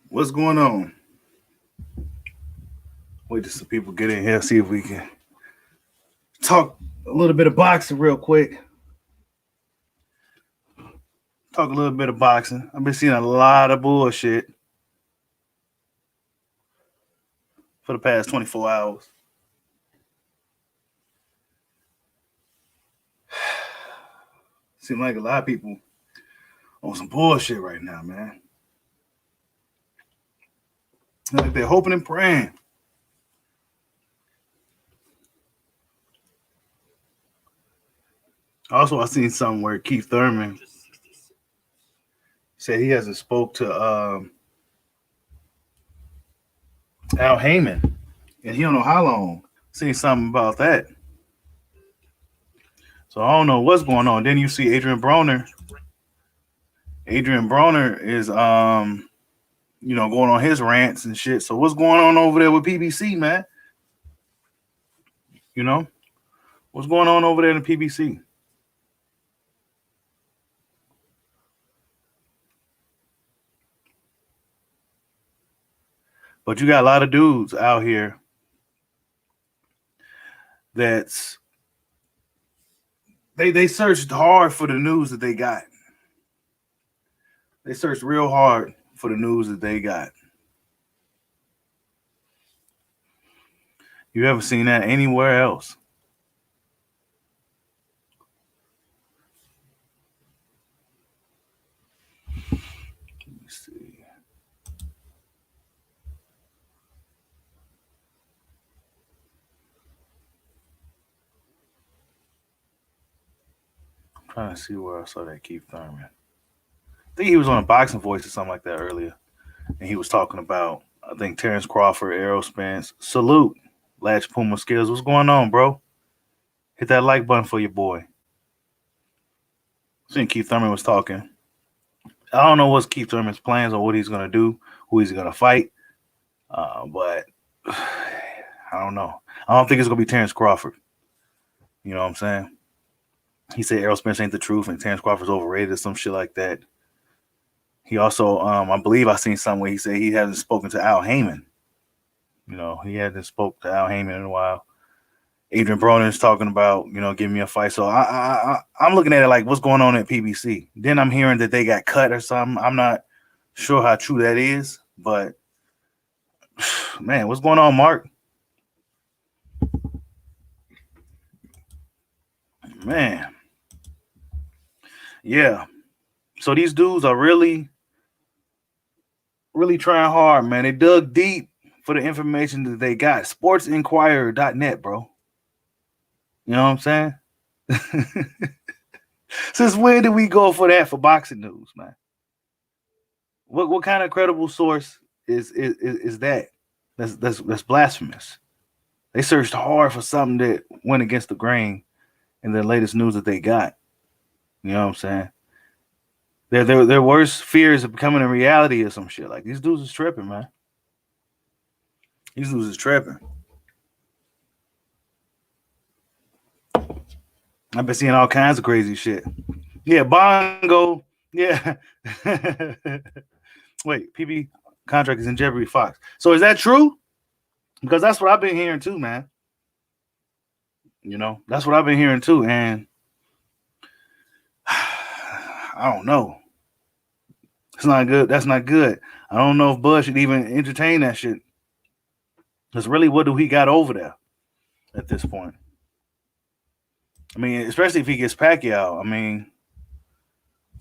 What's going on? Wait till some people get in here, see if we can talk a little bit of boxing real quick. Talk a little bit of boxing. I've been seeing a lot of bullshit for the past 24 hours. Seems like a lot of people on some bullshit right now, man. Like they're hoping and praying. Also, I seen something where Keith Thurman said he hasn't spoke to Al Heyman, and he don't know how long. Seen something about that. So I don't know what's going on. Then you see Adrian Broner. Adrian Broner is going on his rants and shit. So what's going on over there with PBC, man? You know, what's going on over there in the PBC? But you got a lot of dudes out here that's they searched hard for the news that they got. They searched real hard for the news that they got. You ever seen that anywhere else? Let me see. I'm trying to see where I saw that Keith Thurman. I think he was on a Boxing Voice or something like that earlier, and he was talking about I think Terence Crawford, Errol Spence. Salute, Latch Puma Skills. What's going on, bro? Hit that like button for your boy. I think Keith Thurman was talking. I don't know what's Keith Thurman's plans or what he's gonna do, who he's gonna fight, but I don't know. I don't think it's gonna be Terence Crawford. You know what I'm saying? He said Errol Spence ain't the truth and Terence Crawford's overrated or some shit like that. He also, I believe I seen somewhere he said he hasn't spoken to Al Heyman. You know, he hasn't spoke to Al Heyman in a while. Adrian Broner is talking about, giving me a fight. So I'm looking at it like what's going on at PBC. Then I'm hearing that they got cut or something. I'm not sure how true that is, but man, what's going on, Mark? Man. Yeah. So these dudes are really, really trying hard, man. They dug deep for the information that they got. Sportsinquirer.net, bro. You know what I'm saying? Since when did we go for that for boxing news, man? What kind of credible source is that? That's blasphemous. They searched hard for something that went against the grain in the latest news that they got. You know what I'm saying? Their worst fears of becoming a reality or some shit. Like these dudes is tripping, man. These dudes is tripping. I've been seeing all kinds of crazy shit. Yeah, Bongo. Yeah. Wait, PB contract is in jeopardy, Fox. So is that true? Because that's what I've been hearing too, man. That's what I've been hearing too. And I don't know. It's not good. That's not good. I don't know if Bud should even entertain that shit. Because really, what do he got over there at this point? I mean, especially if he gets Pacquiao. I mean,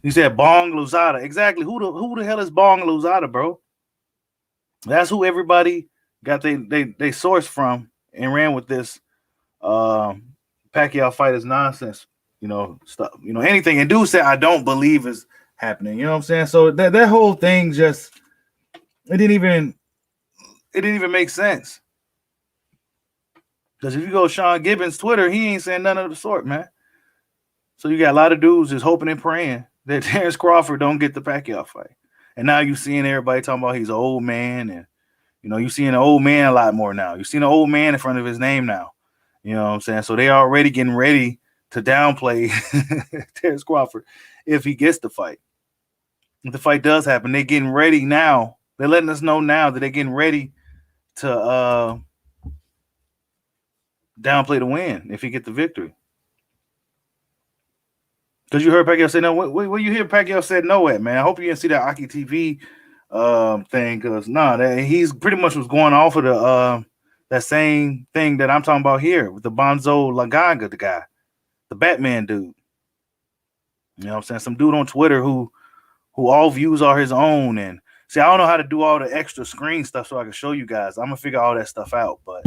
he said Bong Lozada. Exactly. Who the hell is Bong Lozada, bro? That's who everybody got they sourced from and ran with this Pacquiao fight is nonsense. Stuff. Anything. And dude said I don't believe is happening. You know what I'm saying? So that whole thing just it didn't even make sense. Because if you go Sean Gibbons' Twitter, he ain't saying none of the sort, man. So you got a lot of dudes just hoping and praying that Terence Crawford don't get the Pacquiao fight. And now you seeing everybody talking about he's an old man, and you seeing an old man a lot more now. You seeing an old man in front of his name now. You know what I'm saying? So they already getting ready to downplay Terence Crawford if he gets the fight. If the fight does happen, they're getting ready now They're letting us know now that they're getting ready to downplay the win if he get the victory. Because you heard Pacquiao say no. What you hear Pacquiao said no at, man? I hope you didn't see that Aki TV thing, because he's pretty much was going off of the that same thing that I'm talking about here with the Bonzo Lagaga, the guy, the Batman dude. You know what I'm saying? Some dude on Twitter who all views are his own. And see, I don't know how to do all the extra screen stuff so I can show you guys. I'm gonna figure all that stuff out. But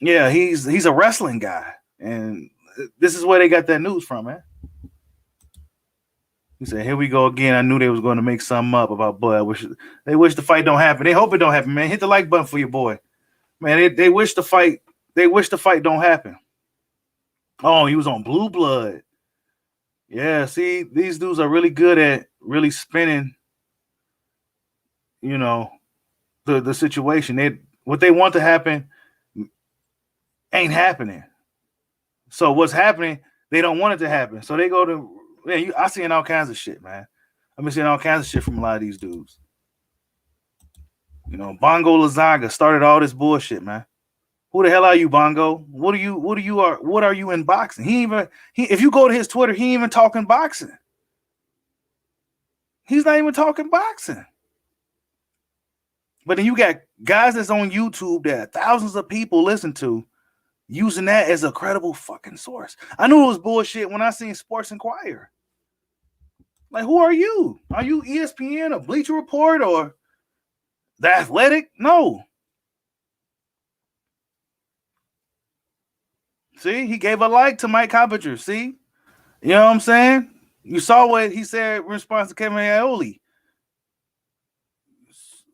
yeah, he's a wrestling guy, and this is where they got that news from, man. He said, "Here we go again. I knew they was going to make something up about Bud. They wish the fight don't happen. They hope it don't happen, man. Hit the like button for your boy, man. They wish the fight. They wish the fight don't happen. Oh, he was on Blue Blood. Yeah, see, these dudes are really good at really spinning, you know, the situation. What they want to happen ain't happening. So what's happening, they don't want it to happen. So they go to, man, I seen all kinds of shit, man. I've been seeing all kinds of shit from a lot of these dudes. You know, Bongo Lazaga started all this bullshit, man. Who the hell are you, Bongo? What are you in boxing? If you go to his Twitter, he ain't even talking boxing. He's not even talking boxing. But then you got guys that's on YouTube that thousands of people listen to, using that as a credible fucking source. I knew it was bullshit when I seen Sports Inquirer. Like, who are you? Are you ESPN or Bleacher Report or The Athletic? No. See, he gave a like to Mike Coppinger. See? You know what I'm saying? You saw what he said in response to Kevin Aioli.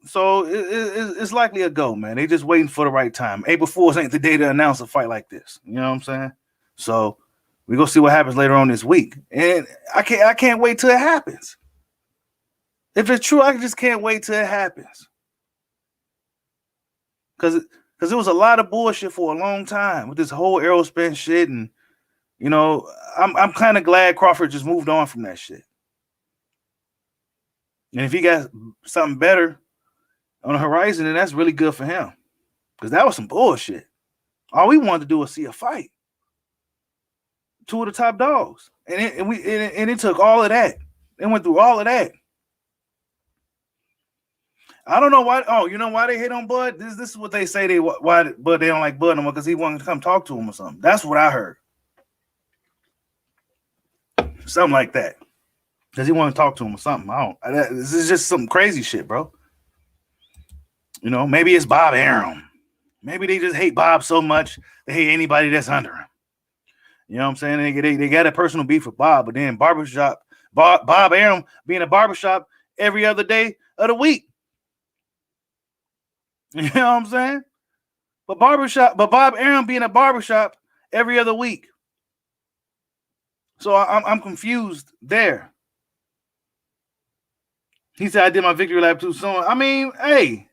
So it's likely a go, man. They just waiting for the right time. April Fool's ain't the day to announce a fight like this. You know what I'm saying? So we go see what happens later on this week. And I can't wait till it happens. If it's true, I just can't wait till it happens. Because it was a lot of bullshit for a long time with this whole Errol Spence shit. And, you know, I'm kind of glad Crawford just moved on from that shit. And if he got something better on the horizon, then that's really good for him. Because that was some bullshit. All we wanted to do was see a fight. Two of the top dogs. And it took all of that. They went through all of that. I don't know why. Oh, you know why they hate on Bud? This is what they say why Bud they don't like Bud no more, because he wanted to come talk to him or something. That's what I heard. Something like that. Because he wanted to talk to him or something. This is just some crazy shit, bro. You know, maybe it's Bob Arum. Maybe they just hate Bob so much they hate anybody that's under him. You know what I'm saying? They got a personal beef with Bob, but then Bob Arum being a barbershop every other day of the week. You know what I'm saying? But Bob Arum being a barbershop every other week. So I'm confused there. He said I did my victory lap too soon. I mean, hey.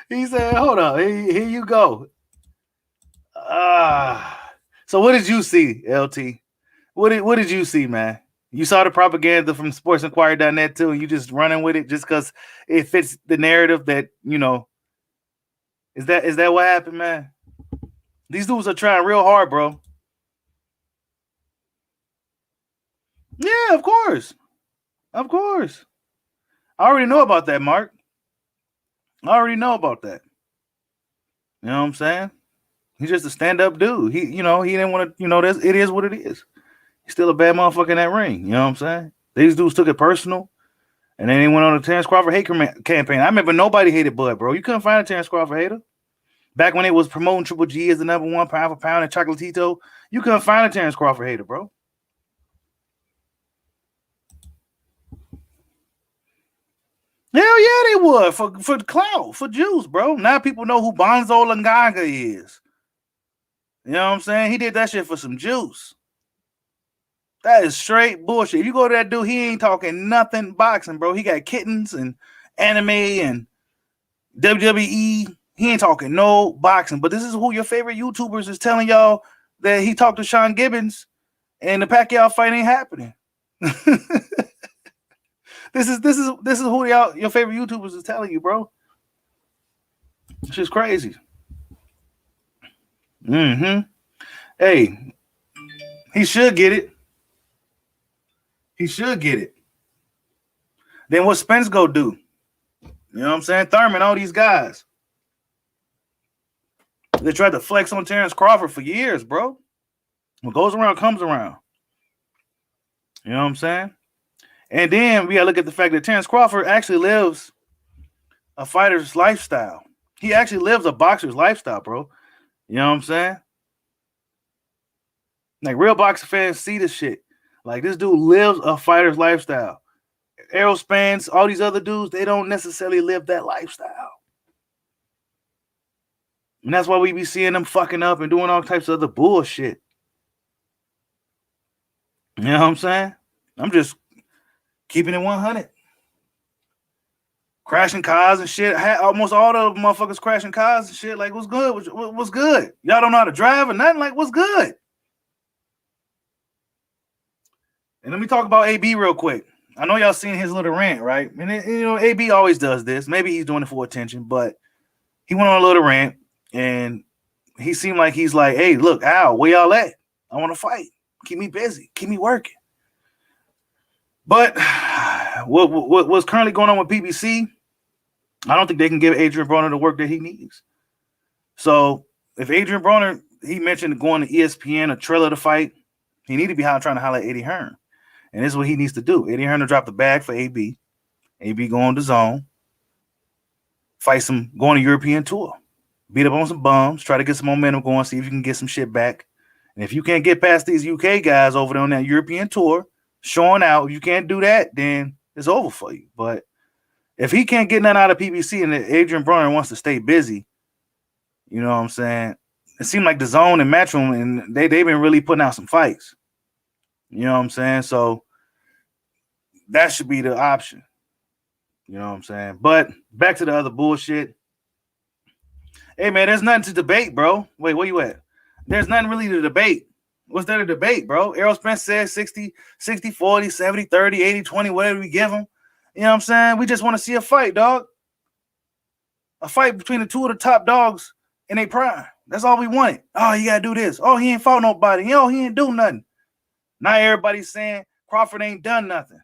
He said, hold on, here you go. So what did you see, LT? What did you see, man? You saw the propaganda from sportsinquirer.net too, and you just running with it just because it fits the narrative that, you know. Is that what happened, man? These dudes are trying real hard, bro. Yeah, of course. Of course. I already know about that, Mark. I already know about that. You know what I'm saying? He's just a stand-up dude. He didn't want to, it is what it is. He's still a bad motherfucker in that ring. You know what I'm saying? These dudes took it personal, and then they went on a Terence Crawford hate campaign. I remember nobody hated Bud, bro. You couldn't find a Terence Crawford hater. Back when it was promoting Triple G as the number one pound for pound and Chocolatito, you couldn't find a Terence Crawford hater, bro. Hell yeah, they would for clout, for juice, bro. Now people know who Bonzo Langaga is. You know what I'm saying? He did that shit for some juice. That is straight bullshit. If you go to that dude, he ain't talking nothing boxing, bro. He got kittens and anime and WWE. He ain't talking no boxing. But this is who your favorite YouTubers is telling y'all that he talked to Sean Gibbons and the Pacquiao fight ain't happening. This is who your favorite YouTubers is telling you, bro. It's just crazy. Hey, he should get it. He should get it. Then what Spence go do? You know what I'm saying? Thurman, all these guys. They tried to flex on Terence Crawford for years, bro. What goes around comes around. You know what I'm saying? And then we gotta look at the fact that Terence Crawford actually lives a fighter's lifestyle. He actually lives a boxer's lifestyle, bro. You know what I'm saying? Like real boxer fans see this shit. Like this dude lives a fighter's lifestyle. Errol Spence, all these other dudes, they don't necessarily live that lifestyle. And that's why we be seeing them fucking up and doing all types of other bullshit. You know what I'm saying? I'm just keeping it 100. Crashing cars and shit. Almost all the motherfuckers crashing cars and shit. Like, what's good? What's good? Y'all don't know how to drive or nothing? Like, what's good? And let me talk about AB real quick. I know y'all seen his little rant, right? And you know, AB always does this. Maybe he's doing it for attention, but he went on a little rant and he seemed like he's like, hey, look, Al, where y'all at? I want to fight. Keep me busy. Keep me working. But what's currently going on with PBC, I don't think they can give Adrian Broner the work that he needs. So if Adrian Broner, he mentioned going to ESPN, a trailer to fight, he need to be trying to highlight Eddie Hearn. And this is what he needs to do. Eddie Hearn to drop the bag for AB. AB go on the zone. Fight go on a European tour. Beat up on some bums. Try to get some momentum going. See if you can get some shit back. And if you can't get past these UK guys over there on that European tour, showing out, if you can't do that, then it's over for you. But if he can't get nothing out of PBC and Adrian Broner wants to stay busy, you know what I'm saying? It seemed like the zone and Matchroom, and they've been really putting out some fights. You know what I'm saying? So that should be the option. You know what I'm saying? But back to the other bullshit. Hey, man, there's nothing to debate, bro. Wait, where you at? There's nothing really to debate. What's there to debate, bro? Errol Spence said 60, 40, 70, 30, 80, 20, whatever we give him. You know what I'm saying? We just want to see a fight, dog. A fight between the two of the top dogs in their prime. That's all we wanted. Oh, you got to do this. Oh, he ain't fought nobody. He ain't do nothing. Now everybody's saying Crawford ain't done nothing.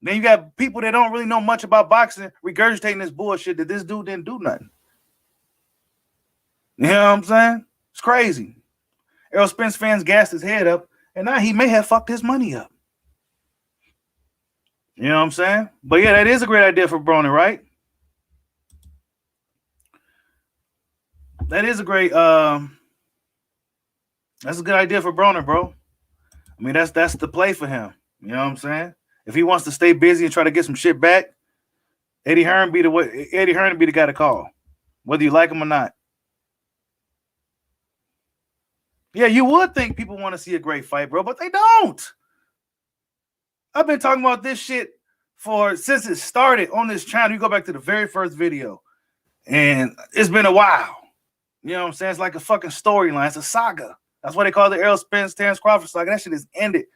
Then you got people that don't really know much about boxing regurgitating this bullshit that this dude didn't do nothing. You know what I'm saying? It's crazy. Errol Spence fans gassed his head up, and now he may have fucked his money up. You know what I'm saying? But yeah, that is a great idea for Broner, right? That is a great that's a good idea for Broner, bro. I mean, that's the play for him. You know what I'm saying? If he wants to stay busy and try to get some shit back, Eddie Hearn be the guy to call, whether you like him or not. Yeah, you would think people want to see a great fight, bro, but they don't. I've been talking about this shit since it started on this channel. You go back to the very first video, and it's been a while. You know what I'm saying? It's like a fucking storyline. It's a saga. That's why they call it the Errol Spence, Terence Crawford saga. That shit is ended.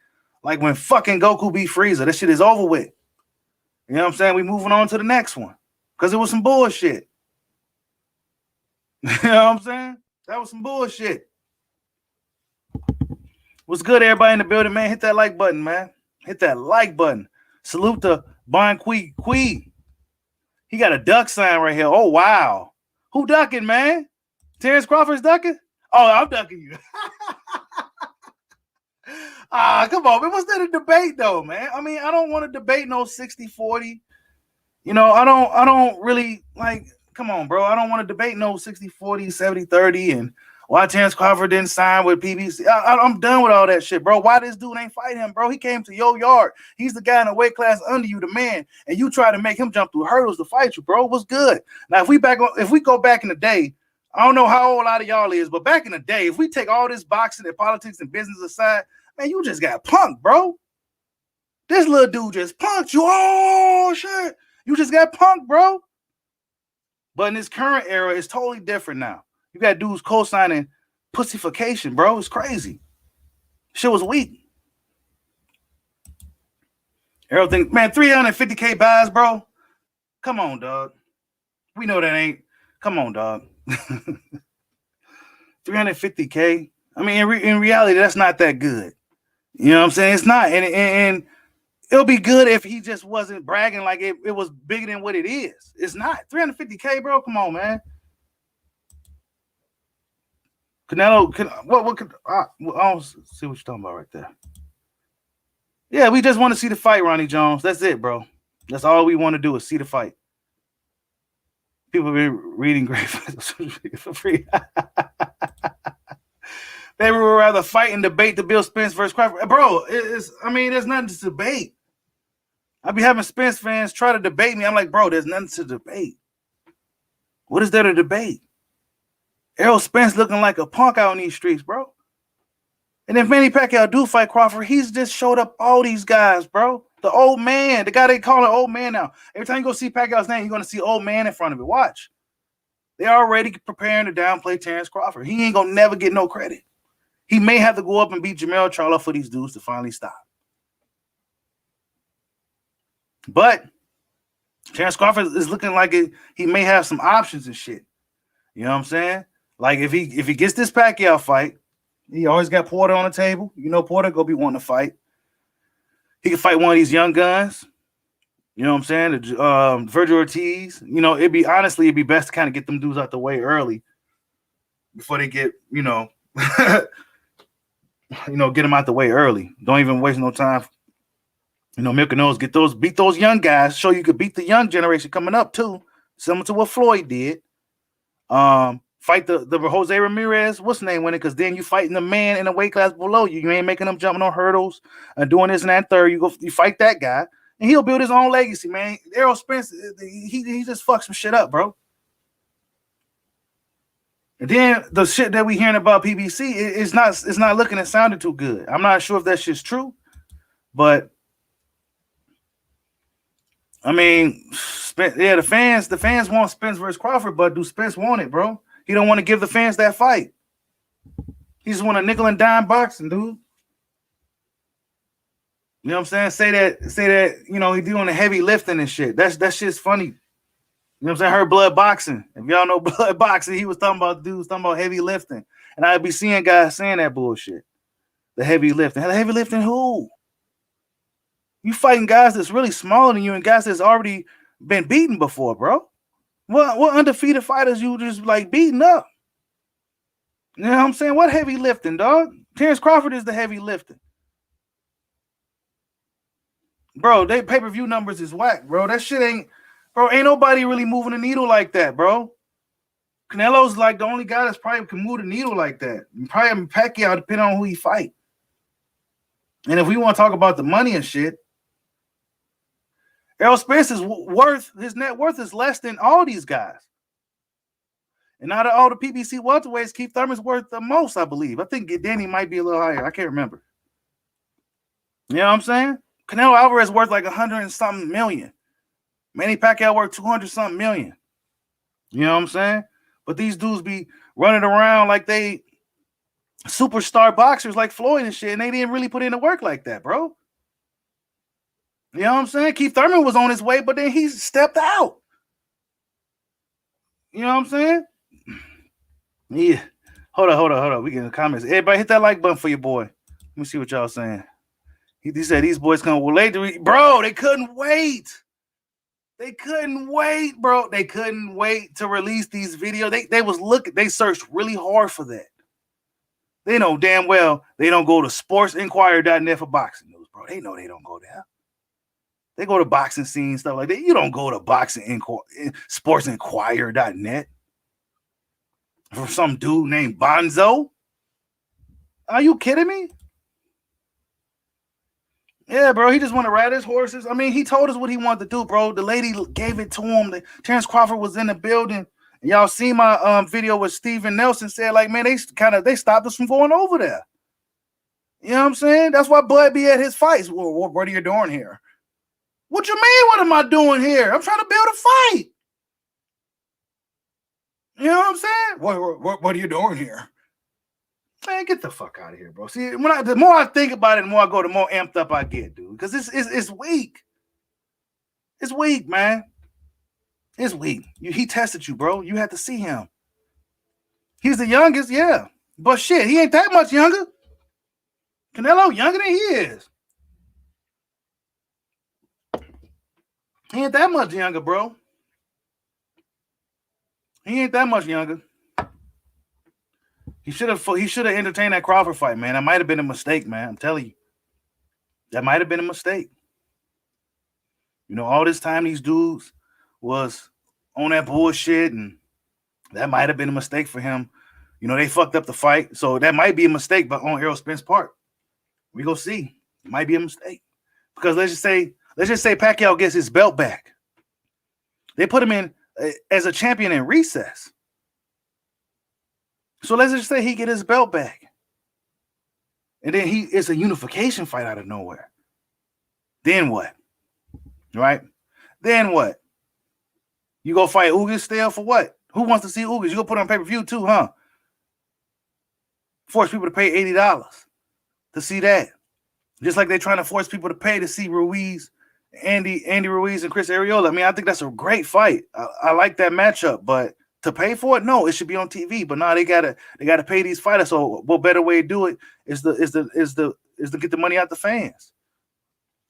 Like when fucking Goku beat Frieza. That shit is over with. You know what I'm saying? We moving on to the next one. Because it was some bullshit. You know what I'm saying? That was some bullshit. What's good, everybody in the building, man? Hit that like button, man. Hit that like button. Salute to Bon Quee. He got a duck sign right here. Oh, wow. Who ducking, man? Terence Crawford's ducking? Oh, I'm ducking you. Come on, man. What's that a debate, though, man? I mean, I don't want to debate no 60-40. You know, I don't really, like, come on, bro. I don't want to debate no 60-40, 70-30, and why Terence Crawford didn't sign with PBC. I'm done with all that shit, bro. Why this dude ain't fight him, bro? He came to your yard. He's the guy in the weight class under you, the man, and you try to make him jump through hurdles to fight you, bro. What's good? Now, if we go back in the day, I don't know how old a lot of y'all is, but back in the day, if we take all this boxing and politics and business aside, man, you just got punked, bro. This little dude just punked you. Oh, shit. You just got punked, bro. But in this current era, it's totally different now. You got dudes co-signing pussification, bro. It's crazy. Shit was weak. Errol thinks, man, 350K buys, bro. Come on, dog. We know that ain't. Come on, dog. 350K. I mean, in reality, that's not that good. You know what I'm saying? It's not, and it'll be good if he just wasn't bragging like it was bigger than what it is. It's not 350K, bro. Come on, man. Canelo, what could I don't see what you're talking about right there. Yeah, we just want to see the fight, Ronnie Jones. That's it, bro. That's all we want to do is see the fight. People have been reading great for free. They would rather fight and debate the Bill Spence versus Crawford. Bro, there's nothing to debate. I be having Spence fans try to debate me. I'm like, bro, there's nothing to debate. What is there to debate? Errol Spence looking like a punk out in these streets, bro. And if Manny Pacquiao do fight Crawford, he's just showed up all these guys, bro. The old man, the guy they call an old man now. Every time you go see Pacquiao's name, you're going to see old man in front of it. Watch. They're already preparing to downplay Terence Crawford. He ain't going to never get no credit. He may have to go up and beat Jermell Charlo for these dudes to finally stop. But Terence Crawford is looking like he may have some options and shit. You know what I'm saying? Like if he gets this Pacquiao fight, he always got Porter on the table. You know Porter go be wanting to fight. He can fight one of these young guns. You know what I'm saying? Virgil Ortiz. You know, it'd be best to kind of get them dudes out the way early before they get, get them out the way early. Don't even waste no time. Milk and nose, beat those young guys. Show you could beat the young generation coming up too. Similar to what Floyd did. Fight the Jose Ramirez, what's the name winning? Because then you fighting the man in a weight class below you. You ain't making them jumping on hurdles and doing this and that. Third, you fight that guy, and he'll build his own legacy, man. Errol Spence, he just fucked some shit up, bro. And then the shit that we hearing about PBC, it's not looking and sounding too good. I'm not sure if that shit's true, but I mean, the fans want Spence versus Crawford, but do Spence want it, bro? He don't want to give the fans that fight. He just want a nickel and dime boxing, dude. You know what I'm saying? Say that, he doing the heavy lifting and shit. That shit's funny. You know what I'm saying? I heard blood boxing. If y'all know blood boxing, he was talking about heavy lifting. And I'd be seeing guys saying that bullshit. The heavy lifting. The heavy lifting who? You fighting guys that's really smaller than you and guys that's already been beaten before, bro. What undefeated fighters you just like beating up? You know what I'm saying? What heavy lifting, dog? Terence Crawford is the heavy lifting. Bro, they pay-per-view numbers is whack, bro. That shit ain't nobody really moving the needle like that, bro. Canelo's like the only guy that's probably can move the needle like that. Probably Pacquiao, depending on who he fight. And if we want to talk about the money and shit, Errol Spence his net worth is less than all these guys. And out of all the PBC welterweights, Keith Thurman's worth the most, I believe. I think Danny might be a little higher. I can't remember. You know what I'm saying? Canelo Alvarez worth like 100 and something million. Manny Pacquiao worth 200 something million. You know what I'm saying? But these dudes be running around like they superstar boxers like Floyd and shit, and they didn't really put in the work like that, bro. You know what I'm saying? Keith Thurman was on his way, but then he stepped out. You know what I'm saying? Yeah. Hold on. We get in the comments. Everybody hit that like button for your boy. Let me see what y'all saying. He said these boys come late. Bro, they couldn't wait. They couldn't wait, bro. They couldn't wait to release these videos. They searched really hard for that. They know damn well they don't go to sportsinquirer.net for boxing news, bro. They know they don't go there. They go to boxing scene, stuff like that. You don't go to sportsinquirer.net for some dude named Bonzo. Are you kidding me? Yeah, bro. He just want to ride his horses. I mean, he told us what he wanted to do, bro. The lady gave it to him. Terence Crawford was in the building. And y'all see my video with Steven Nelson said, like, man, they stopped us from going over there. You know what I'm saying? That's why Bud be at his fights. Well, what are you doing here? What you mean, what am I doing here? I'm trying to build a fight. You know what I'm saying? What are you doing here? Man, get the fuck out of here, bro. See, the more I think about it, the more I go, the more amped up I get, dude. Because it's weak. It's weak, man. It's weak. He tested you, bro. You had to see him. He's the youngest, yeah. But shit, he ain't that much younger. Canelo younger than he is. He ain't that much younger, bro. He ain't that much younger. He should have entertained that Crawford fight, man. That might have been a mistake, man. I'm telling you. That might have been a mistake. You know, all this time these dudes was on that bullshit, and that might have been a mistake for him. You know, they fucked up the fight. So that might be a mistake but on Errol Spence's part. We go see. It might be a mistake. Because let's just say Pacquiao gets his belt back. They put him in as a champion in recess. So let's just say he get his belt back. And then it's a unification fight out of nowhere. Then what? Right? Then what? You go fight Ugas still for what? Who wants to see Ugas? You go put on pay-per-view too, huh? Force people to pay $80 to see that. Just like they're trying to force people to pay to see Ruiz, Andy Ruiz and Chris Arreola. I mean, I think that's a great fight. I like that matchup, but to pay for it, no, it should be on TV. But now they gotta pay these fighters. So what better way to do it is to get the money out the fans.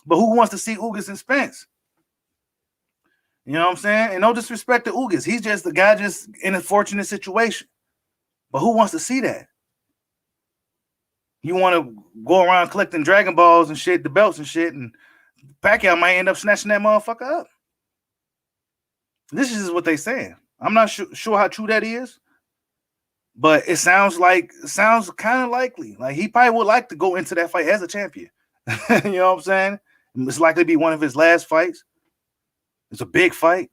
But who wants to see Ugas and Spence? You know what I'm saying? And no disrespect to Ugas. He's just the guy just in a fortunate situation. But who wants to see that? You want to go around collecting Dragon Balls and shit, the belts and shit, and Pacquiao might end up snatching that motherfucker up. This is what they saying. I'm not sure how true that is, but it sounds kind of likely. Like he probably would like to go into that fight as a champion. You know what I'm saying? It's likely to be one of his last fights. It's a big fight.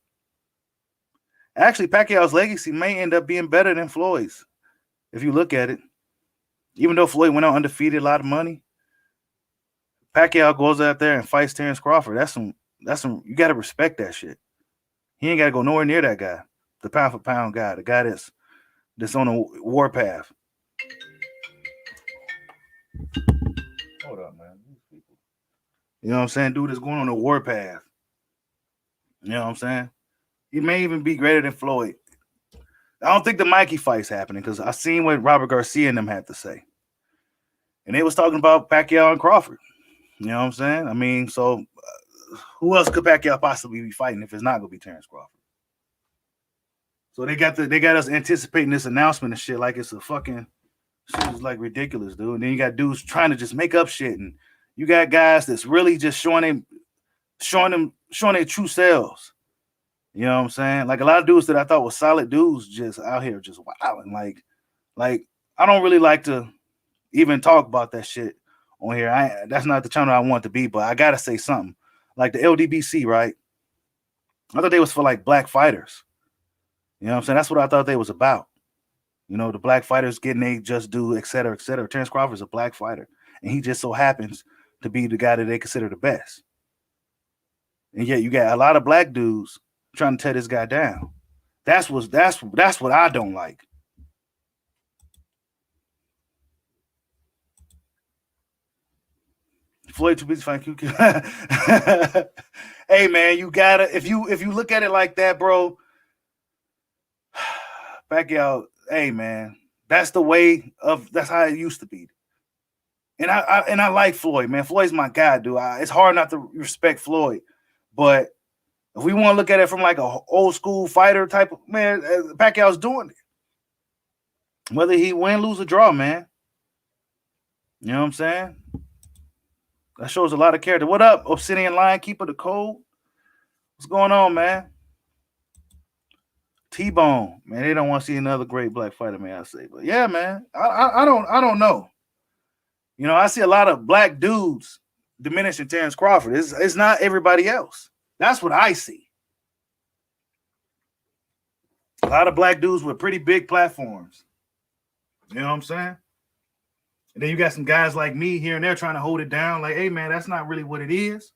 Actually, Pacquiao's legacy may end up being better than Floyd's, if you look at it. Even though Floyd went out undefeated, a lot of money, Pacquiao goes out there and fights Terence Crawford. That's some. You got to respect that shit. He ain't got to go nowhere near that guy, the pound for pound guy, the guy that's on a war path. Hold up, man. You know what I'm saying? Dude is going on a war path. You know what I'm saying? He may even be greater than Floyd. I don't think the Mikey fight's happening because I seen what Robert Garcia and them had to say. And they was talking about Pacquiao and Crawford. You know what I'm saying? I mean, so who else could Pacquiao possibly be fighting if it's not going to be Terence Crawford? So they got us anticipating this announcement and shit like it's a fucking shit is like ridiculous, dude. And then you got dudes trying to just make up shit, and you got guys that's really just showing their true selves. You know what I'm saying? Like a lot of dudes that I thought were solid dudes just out here just wilding. Like I don't really like to even talk about that shit on here. That's not the channel I want to be, but I gotta say something. Like the LDBC, right? I thought they was for like black fighters. You know what I'm saying? That's what I thought they was about. You know, the black fighters getting they just do, et cetera, et cetera. Terence Crawford is a black fighter, and he just so happens to be the guy that they consider the best. And yet you got a lot of black dudes trying to tear this guy down. That's what I don't like. Floyd too busy fighting QQ. Hey man, you gotta if you look at it like that, bro. Pacquiao, hey man, that's how it used to be. And I like Floyd, man. Floyd's my guy, dude. It's hard not to respect Floyd, but if we want to look at it from like a old school fighter type of man, Pacquiao's doing it. Whether he win, lose, or draw, man. You know what I'm saying? That shows a lot of character. What up, Obsidian Lion Keeper, the code? What's going on, man? T-Bone, man. They don't want to see another great black fighter, man. I say, but yeah, man. I don't know. You know, I see a lot of black dudes diminishing Terence Crawford. It's not everybody else. That's what I see. A lot of black dudes with pretty big platforms. You know what I'm saying? And then you got some guys like me here and there trying to hold it down. Like, hey, man, that's not really what it is.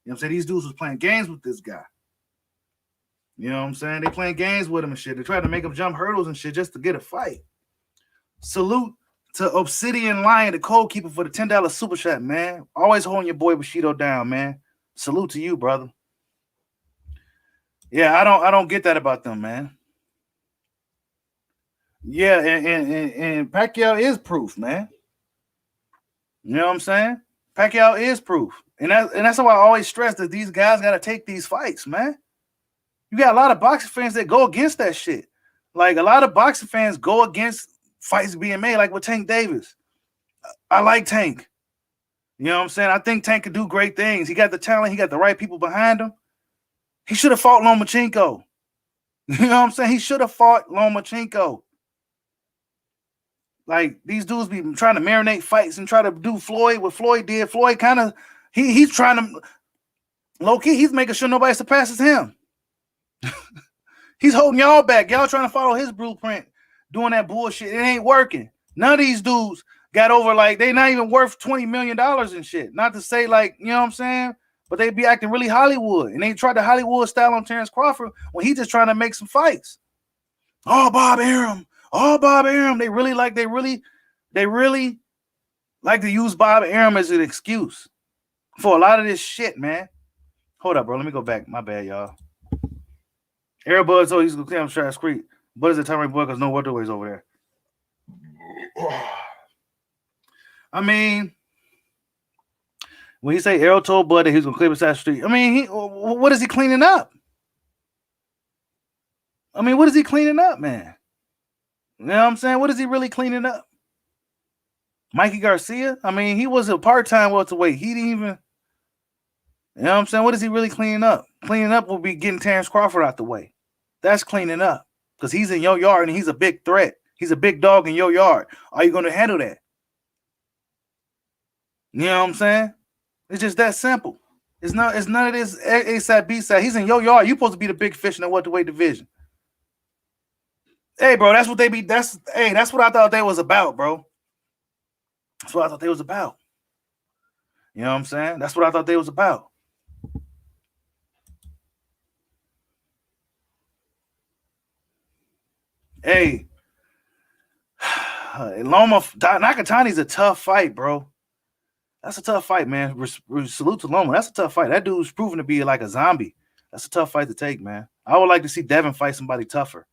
You know what I'm saying? These dudes was playing games with this guy. You know what I'm saying? They playing games with him and shit. They try to make him jump hurdles and shit just to get a fight. Salute to Obsidian Lion, the code keeper for the $10 super chat, man. Always holding your boy Bushido down, man. Salute to you, brother. Yeah, I don't get that about them, man. Yeah, and Pacquiao is proof, man. You know what I'm saying? Pacquiao is proof. And that's why I always stress that these guys got to take these fights, man. You got a lot of boxing fans that go against that shit. Like, a lot of boxing fans go against fights being made, like with Tank Davis. I like Tank. You know what I'm saying? I think Tank could do great things. He got the talent. He got the right people behind him. He should have fought Lomachenko. You know what I'm saying? He should have fought Lomachenko. Like, these dudes be trying to marinate fights and try to do Floyd what Floyd did. Floyd kind of, he's trying to, low-key, he's making sure nobody surpasses him. He's holding y'all back. Y'all trying to follow his blueprint, doing that bullshit. It ain't working. None of these dudes got over, like, they not even worth $20 million and shit. Not to say, like, you know what I'm saying? But they be acting really Hollywood. And they tried the Hollywood style on Terence Crawford when he just trying to make some fights. Oh, Bob Arum. Oh, Bob Arum. They really like to use Bob Arum as an excuse for a lot of this shit, man. Hold up, bro. Let me go back. My bad, y'all. Airbud's, oh, he's going to clear him Stratus Creek. But is a time boy because no welterweights over there. I mean, when he say Arrow told Bud that he's going to clear beside the street, I mean, what is he cleaning up? I mean, what is he cleaning up, man? You know what I'm saying? What is he really cleaning up? Mikey Garcia? I mean, he was a part-time welterweight. He didn't even, you know what I'm saying? What is he really cleaning up? Cleaning up will be getting Terence Crawford out the way. That's cleaning up because he's in your yard and he's a big threat. He's a big dog in your yard. Are you going to handle that? You know what I'm saying? It's just that simple. It's none of this A side, B side. He's in your yard. You're supposed to be the big fish in the welterweight division. Hey, bro, that's what that's what I thought they was about, bro. That's what I thought they was about. You know what I'm saying? That's what I thought they was about. Hey, Loma Nakatani's a tough fight, bro. That's a tough fight, man. Salute to Loma. That's a tough fight. That dude's proven to be like a zombie. That's a tough fight to take, man. I would like to see Devin fight somebody tougher.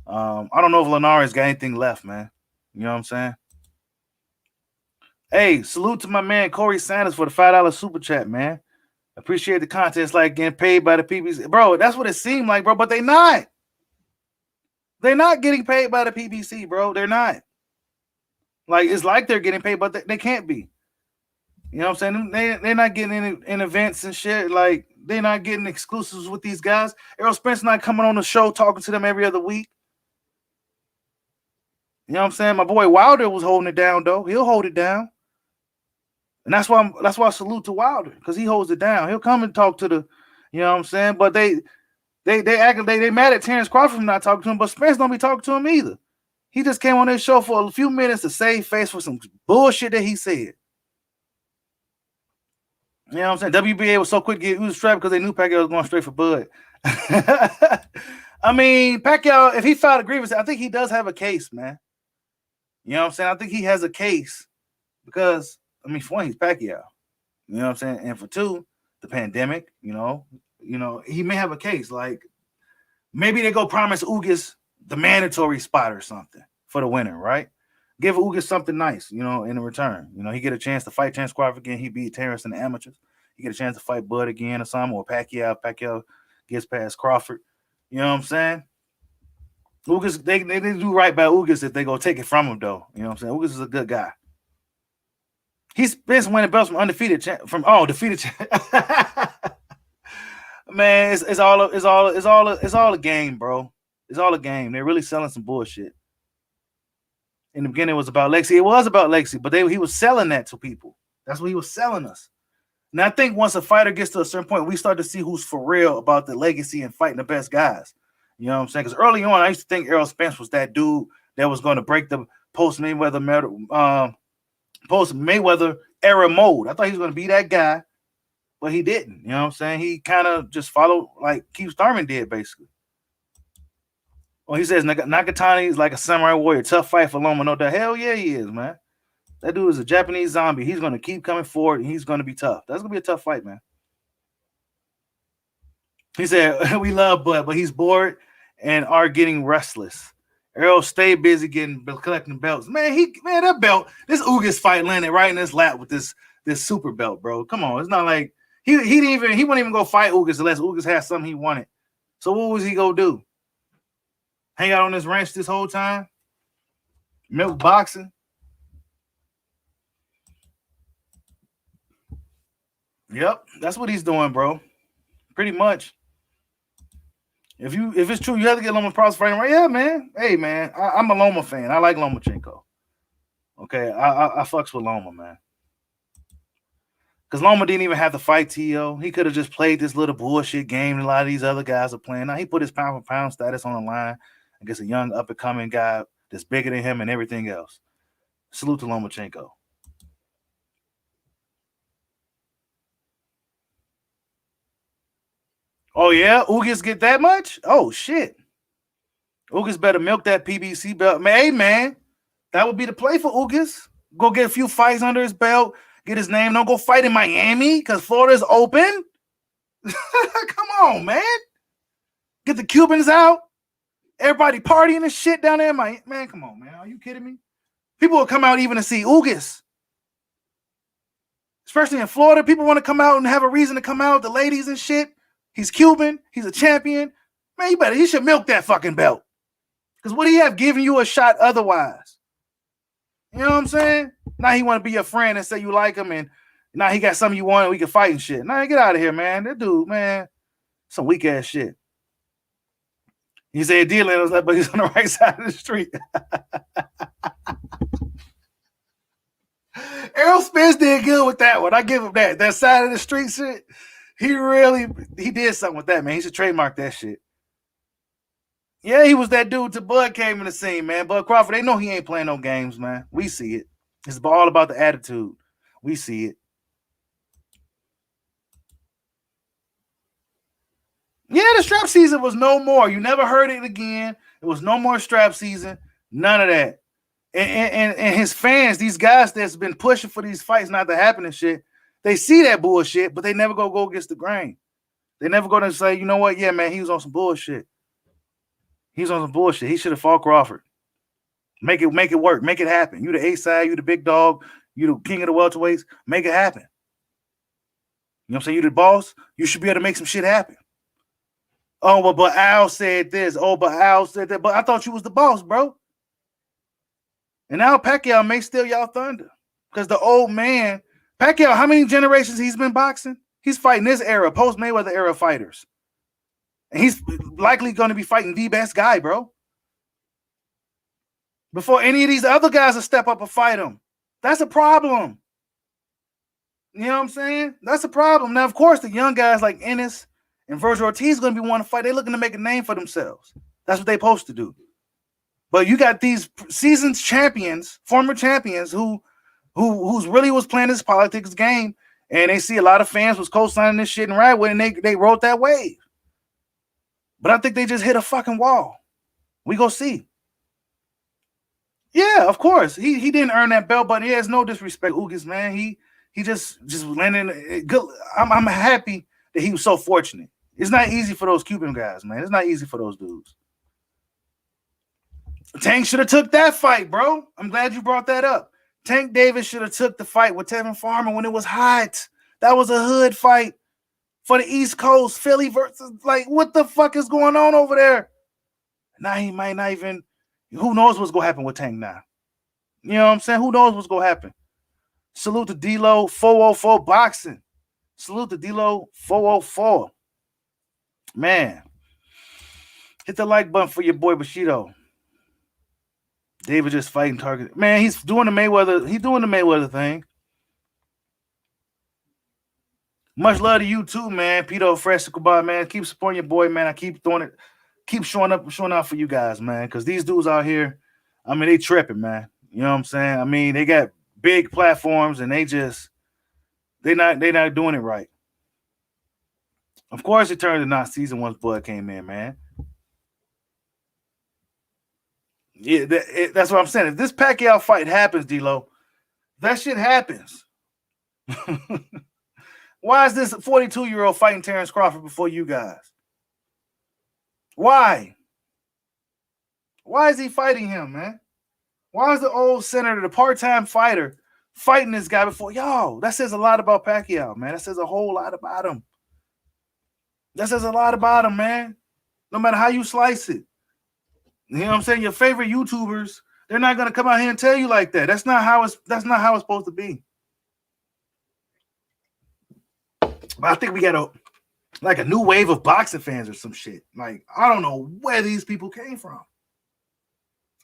I don't know if Linares got anything left, man. You know what I'm saying? Hey, salute to my man Corey Sanders for the $5 super chat, man. Appreciate the content. It's like getting paid by the PBC. Bro, that's what it seemed like, bro, but they not. They're not getting paid by the PBC, bro. They're not. Like, it's like they're getting paid, but they can't be. You know what I'm saying? They're not getting in events and shit. Like, they're not getting exclusives with these guys. Errol Spence not coming on the show talking to them every other week. You know what I'm saying? My boy Wilder was holding it down, though. He'll hold it down. And that's why I salute to Wilder, because he holds it down. He'll come and talk to the, you know what I'm saying? But they mad at Terence Crawford for not talking to him, but Spence don't be talking to him either. He just came on this show for a few minutes to save face for some bullshit that he said. You know what I'm saying? WBA was so quick to get strapped because they knew Pacquiao was going straight for Bud. I mean, Pacquiao, if he filed a grievance, I think he does have a case, man. You know what I'm saying? I think he has a case because, I mean, for one, he's Pacquiao. You know what I'm saying? And for two, the pandemic, you know, he may have a case. Like, maybe they go promise Ugas the mandatory spot or something for the winner, right? Give Ugas something nice, you know, in return. You know, he get a chance to fight Terence Crawford again. He beat Terence in the amateurs. He get a chance to fight Bud again or something, or Pacquiao. Pacquiao gets past Crawford. You know what I'm saying? Ugas, they do right by Ugas if they go take it from him, though. You know what I'm saying? Ugas is a good guy. He's been winning belts from undefeated defeated. Man, it's all a game, bro. It's all a game. They're really selling some bullshit. In the beginning, it was about Lexi. It was about Lexi, but he was selling that to people. That's what he was selling us. And I think once a fighter gets to a certain point, we start to see who's for real about the legacy and fighting the best guys. You know what I'm saying? Because early on, I used to think Errol Spence was that dude that was going to break the post-Mayweather era mold. I thought he was going to be that guy, but he didn't. You know what I'm saying? He kind of just followed like Keith Thurman did, basically. Well, he says Nakatani is like a samurai warrior. Tough fight for Loma. No doubt. Hell yeah, he is, man. That dude is a Japanese zombie. He's going to keep coming forward, and he's going to be tough. That's going to be a tough fight, man. He said, we love Bud, but he's bored and are getting restless. Errol stay busy collecting belts. Man, that belt, this Ugas fight landed right in his lap with this super belt, bro. Come on. It's not like he wouldn't even go fight Ugas unless Ugas had something he wanted. So what was he gonna do? Hang out on this ranch this whole time? Milk boxing? Yep, that's what he's doing, bro. Pretty much. If it's true, you have to get Loma Props fighting right. Yeah, man. Hey, man, I'm a Loma fan. I like Lomachenko. Okay, I fucks with Loma, man. Because Loma didn't even have to fight T.O. He could have just played this little bullshit game a lot of these other guys are playing. Now he put his pound for pound status on the line against a young up and coming guy that's bigger than him and everything else. Salute to Lomachenko. Oh yeah, Ugas get that much? Oh shit. Ugas better milk that PBC belt. Man, hey man, that would be the play for Ugas. Go get a few fights under his belt. Get his name. Don't go fight in Miami because Florida's open. Come on, man. Get the Cubans out. Everybody partying and shit down there in Miami. Man, come on, man. Are you kidding me? People will come out even to see Ugas. Especially in Florida. People want to come out and have a reason to come out. The ladies and shit. He's Cuban. He's a champion. Man, you should milk that fucking belt. Because what do you have giving you a shot otherwise? You know what I'm saying? Now he want to be your friend and say you like him, and now he got something you want and we can fight and shit. Now get out of here, man. That dude, man, some weak ass shit. He said dealing was like, but he's on the right side of the street. Errol Spence did good with that one. I give him that. That side of the street shit. He did something with that, man. He should trademark that shit. Yeah, he was that dude till Bud came in the scene, man. Bud Crawford, they know he ain't playing no games, man. We see it. It's all about the attitude. We see it. Yeah, the strap season was no more. You never heard it again. It was no more strap season. None of that. And his fans, these guys that's been pushing for these fights not to happen and shit, they see that bullshit, but they never go against the grain. They never go to say, you know what? Yeah, man, he was on some bullshit. He was on some bullshit. He should have fought Crawford. Make it work. Make it happen. You the A-side. You the big dog. You the king of the welterweights. Make it happen. You know what I'm saying? You the boss. You should be able to make some shit happen. Oh, well, but Al said this. Oh, but Al said that. But I thought you was the boss, bro. And now Pacquiao may steal y'all thunder. Because the old man, Pacquiao, how many generations he's been boxing? He's fighting this era, post-Mayweather era fighters. And he's likely going to be fighting the best guy, bro. Before any of these other guys will step up and fight him. That's a problem. You know what I'm saying? That's a problem. Now, of course, the young guys like Ennis and Virgil Ortiz are going to be wanting to fight. They're looking to make a name for themselves. That's what they're supposed to do. But you got these seasoned champions, former champions, who's really was playing this politics game, and they see a lot of fans was co-signing this shit and right with, and they rode that wave. But I think they just hit a fucking wall. We go see. Yeah, of course. He didn't earn that belt, but he has no disrespect. Ugas, man. He just landing good. I'm happy that he was so fortunate. It's not easy for those Cuban guys, man. It's not easy for those dudes. Tank should have took that fight, bro. I'm glad you brought that up. Tank Davis should have took the fight with Tevin Farmer when it was hot. That was a hood fight for the East Coast. Philly versus, like, what the fuck is going on over there? Now he might not even, who knows what's going to happen with Tank now? You know what I'm saying? Who knows what's going to happen? Salute to D-Lo 404 Boxing. Salute to D-Lo 404. Man. Hit the like button for your boy Bushido. David just fighting target. Man, he's doing the Mayweather. He's doing the Mayweather thing. Much love to you too, man. Pito Fresh Goodbye, man. Keep supporting your boy, man. I keep doing it. Keep showing out for you guys, man. Because these dudes out here, I mean, they tripping, man. You know what I'm saying? I mean, they got big platforms and they're not doing it right. Of course, it turned to not season once Bud came in, man. Yeah, that's what I'm saying. If this Pacquiao fight happens, D-Lo, that shit happens. Why is this 42-year-old fighting Terence Crawford before you guys? Why? Why is he fighting him, man? Why is the old senator, the part-time fighter, fighting this guy before y'all? That says a lot about Pacquiao, man. That says a whole lot about him. That says a lot about him, man. No matter how you slice it. You know what I'm saying? Your favorite YouTubers, they're not gonna come out here and tell you like that. That's not how it's supposed to be. But I think we got a new wave of boxing fans or some shit. Like, I don't know where these people came from.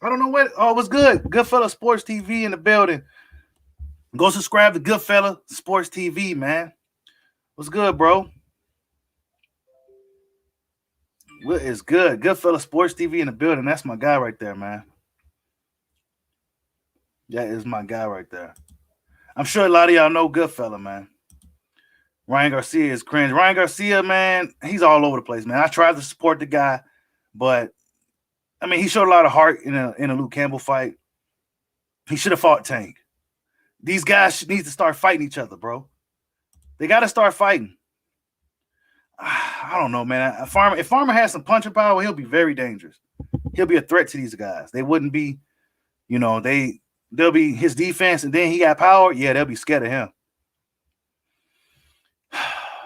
I don't know where. Oh, it was good. Goodfella Sports TV in the building. Go subscribe to Goodfella Sports TV, man. What's good, bro? What is good? Goodfella Sports TV in the building. That's my guy right there, man. That is my guy right there. I'm sure a lot of y'all know Goodfella, man. Ryan Garcia is cringe. Ryan Garcia, man, he's all over the place, man. I tried to support the guy, but I mean, he showed a lot of heart in a Luke Campbell fight. He should have fought Tank. These guys need to start fighting each other, bro. They got to start fighting. I don't know, man. If Farmer has some punching power, he'll be very dangerous. He'll be a threat to these guys. They wouldn't be, you know, they'll be his defense, and then he got power. Yeah, they'll be scared of him.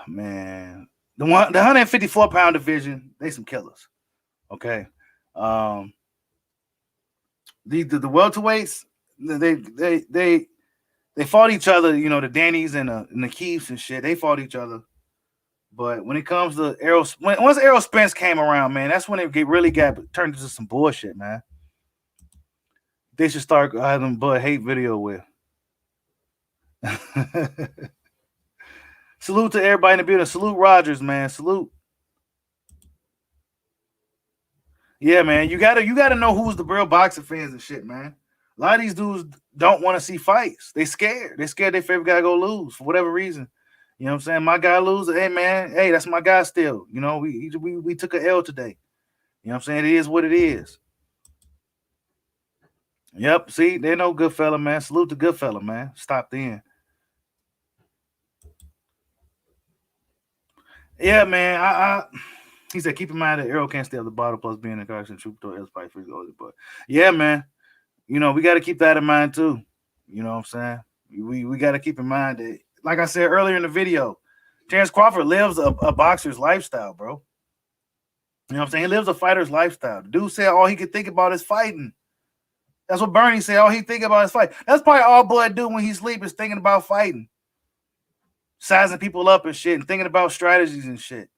Man, the 154-pound division, they some killers. Okay. The welterweights, they fought each other, you know, the Dannys and the Keefs and shit. They fought each other. But when it comes to once Errol Spence came around, man, that's when it really got turned into some bullshit, man. They should start having Bud hate video with. Salute to everybody in the building. Salute Rogers, man. Salute. Yeah, man. You gotta know who's the real boxing fans and shit, man. A lot of these dudes don't want to see fights. They scared. They scared their favorite guy go lose for whatever reason. You know what I'm saying? My guy loses. Hey, man. Hey, that's my guy still. You know, we took an L today. You know what I'm saying? It is what it is. Yep. See, they know Goodfella, man. Salute to Goodfella, man. Stop in. Yeah, man. He said, keep in mind that Errol can't stay at the bottom, plus being a Carson Troubadour else fight for his older. But yeah, man. You know, we got to keep that in mind too. You know what I'm saying? We got to keep in mind that, like I said earlier in the video, Terence Crawford lives a boxer's lifestyle, bro. You know what I'm saying? He lives a fighter's lifestyle. The dude said all he could think about is fighting. That's what Bernie said. All he think about is fight. That's probably all Bud do when he sleep is thinking about fighting. Sizing people up and shit and thinking about strategies and shit.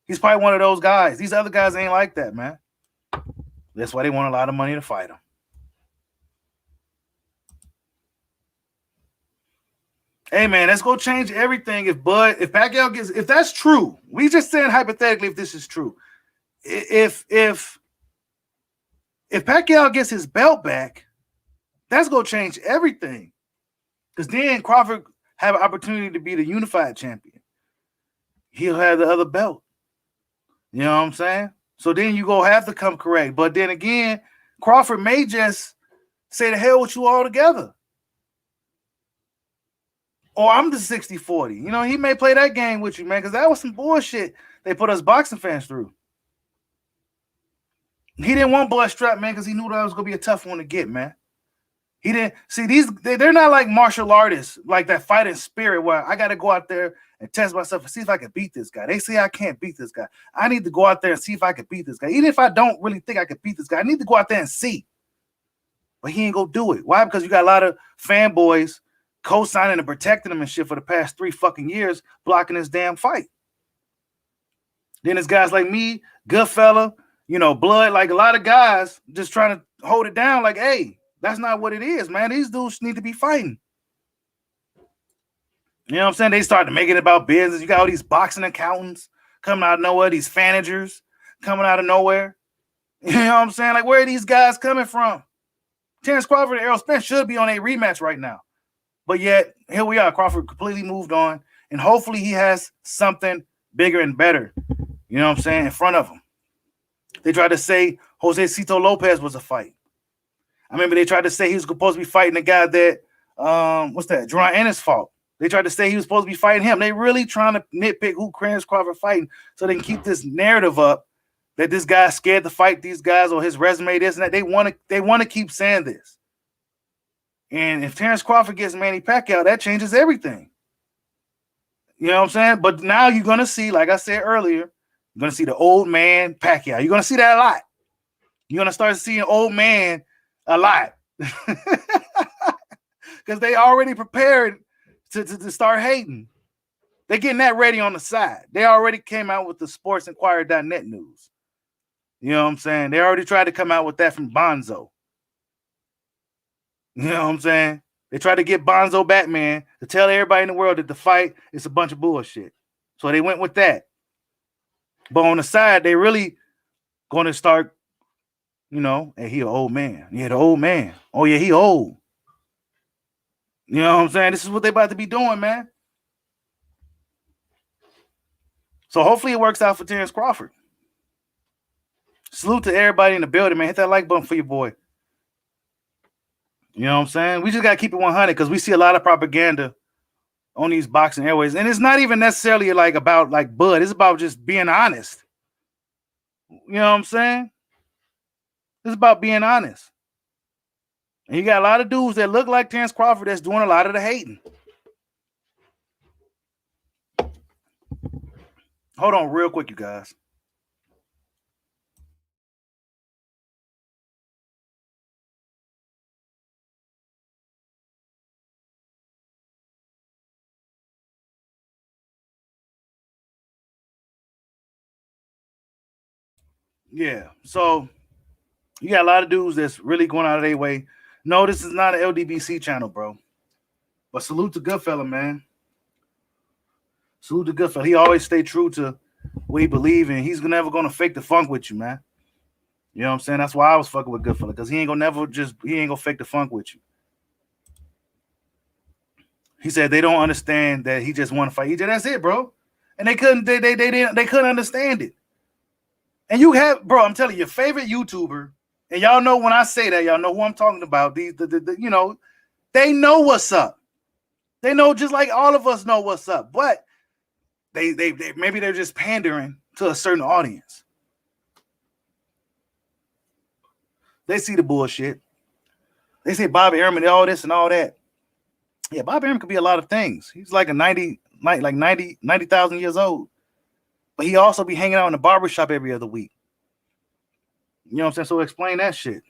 He's probably one of those guys. These other guys ain't like that, man. That's why they want a lot of money to fight him. Hey, man, let's go change everything. If Pacquiao gets, if that's true, we just saying hypothetically if this is true. If Pacquiao gets his belt back, that's going to change everything. Because then Crawford have an opportunity to be the unified champion. He'll have the other belt. You know what I'm saying? So then you go have to come correct. But then again, Crawford may just say the hell with you altogether. Or I'm the 60-40. You know, he may play that game with you, man, because that was some bullshit they put us boxing fans through. He didn't want Bloodstrap, man, because he knew that was going to be a tough one to get, man. He didn't see they're not like martial artists, like that fighting spirit where I got to go out there and test myself and see if I can beat this guy. They say I can't beat this guy. I need to go out there and see if I can beat this guy. Even if I don't really think I can beat this guy, I need to go out there and see. But he ain't going to do it. Why? Because you got a lot of fanboys co-signing and protecting him and shit for the past 3 fucking years, blocking this damn fight. Then there's guys like me, Goodfella, you know, Blood, like a lot of guys just trying to hold it down like, hey, that's not what it is, man. These dudes need to be fighting. You know what I'm saying? They started making it about business. You got all these boxing accountants coming out of nowhere, these managers coming out of nowhere. You know what I'm saying? Like, where are these guys coming from? Terence Crawford and Errol Spence should be on a rematch right now. But yet, here we are. Crawford completely moved on. And hopefully he has something bigger and better, you know what I'm saying, in front of him. They tried to say Jose Cito Lopez was a fight. I remember they tried to say he was supposed to be fighting the guy that, what's that? Jerron Ennis fought. They tried to say he was supposed to be fighting him. They really trying to nitpick who Terence Crawford fighting so they can keep this narrative up that this guy's scared to fight these guys or his resume, this and that. They want to keep saying this. And if Terence Crawford gets Manny Pacquiao, that changes everything. You know what I'm saying? But now you're going to see, like I said earlier, you're going to see the old man Pacquiao. You're going to see that a lot. You're going to start seeing old man a lot. Because they already prepared to start hating. They're getting that ready on the side. They already came out with the sportsinquirer.net news. You know what I'm saying? They already tried to come out with that from Bonzo. You know what I'm saying? They tried to get Bonzo Batman to tell everybody in the world that the fight is a bunch of bullshit. So they went with that. But on the side, they really going to start, you know, hey, he an old man. Yeah, the old man. Oh, yeah, he old. You know what I'm saying? This is what they about to be doing, man. So hopefully it works out for Terence Crawford. Salute to everybody in the building, man. Hit that like button for your boy. You know what I'm saying? We just got to keep it 100 because we see a lot of propaganda on these boxing airways. And it's not even necessarily like about like Bud. It's about just being honest. You know what I'm saying? It's about being honest. And you got a lot of dudes that look like Terence Crawford that's doing a lot of the hating. Hold on real quick, you guys. Yeah, so you got a lot of dudes that's really going out of their way. No, this is not an LDBC channel, bro. But salute to Goodfella, man. Salute to Goodfella. He always stay true to what he believe in. He's never gonna fake the funk with you, man. You know what I'm saying? That's why I was fucking with Goodfella, because he ain't gonna fake the funk with you. He said they don't understand that he just want to fight EJ. That's it, bro. And they couldn't understand it. And you have, bro, I'm telling you, your favorite YouTuber, and y'all know when I say that, y'all know who I'm talking about. You know, they know what's up. They know just like all of us know what's up, but they maybe they're just pandering to a certain audience. They see the bullshit. They say Bobby Ehrman, all this and all that. Yeah, Bobby Ehrman could be a lot of things. He's like a 90,000 years old. But he also be hanging out in the barbershop every other week. You know what I'm saying? So explain that shit.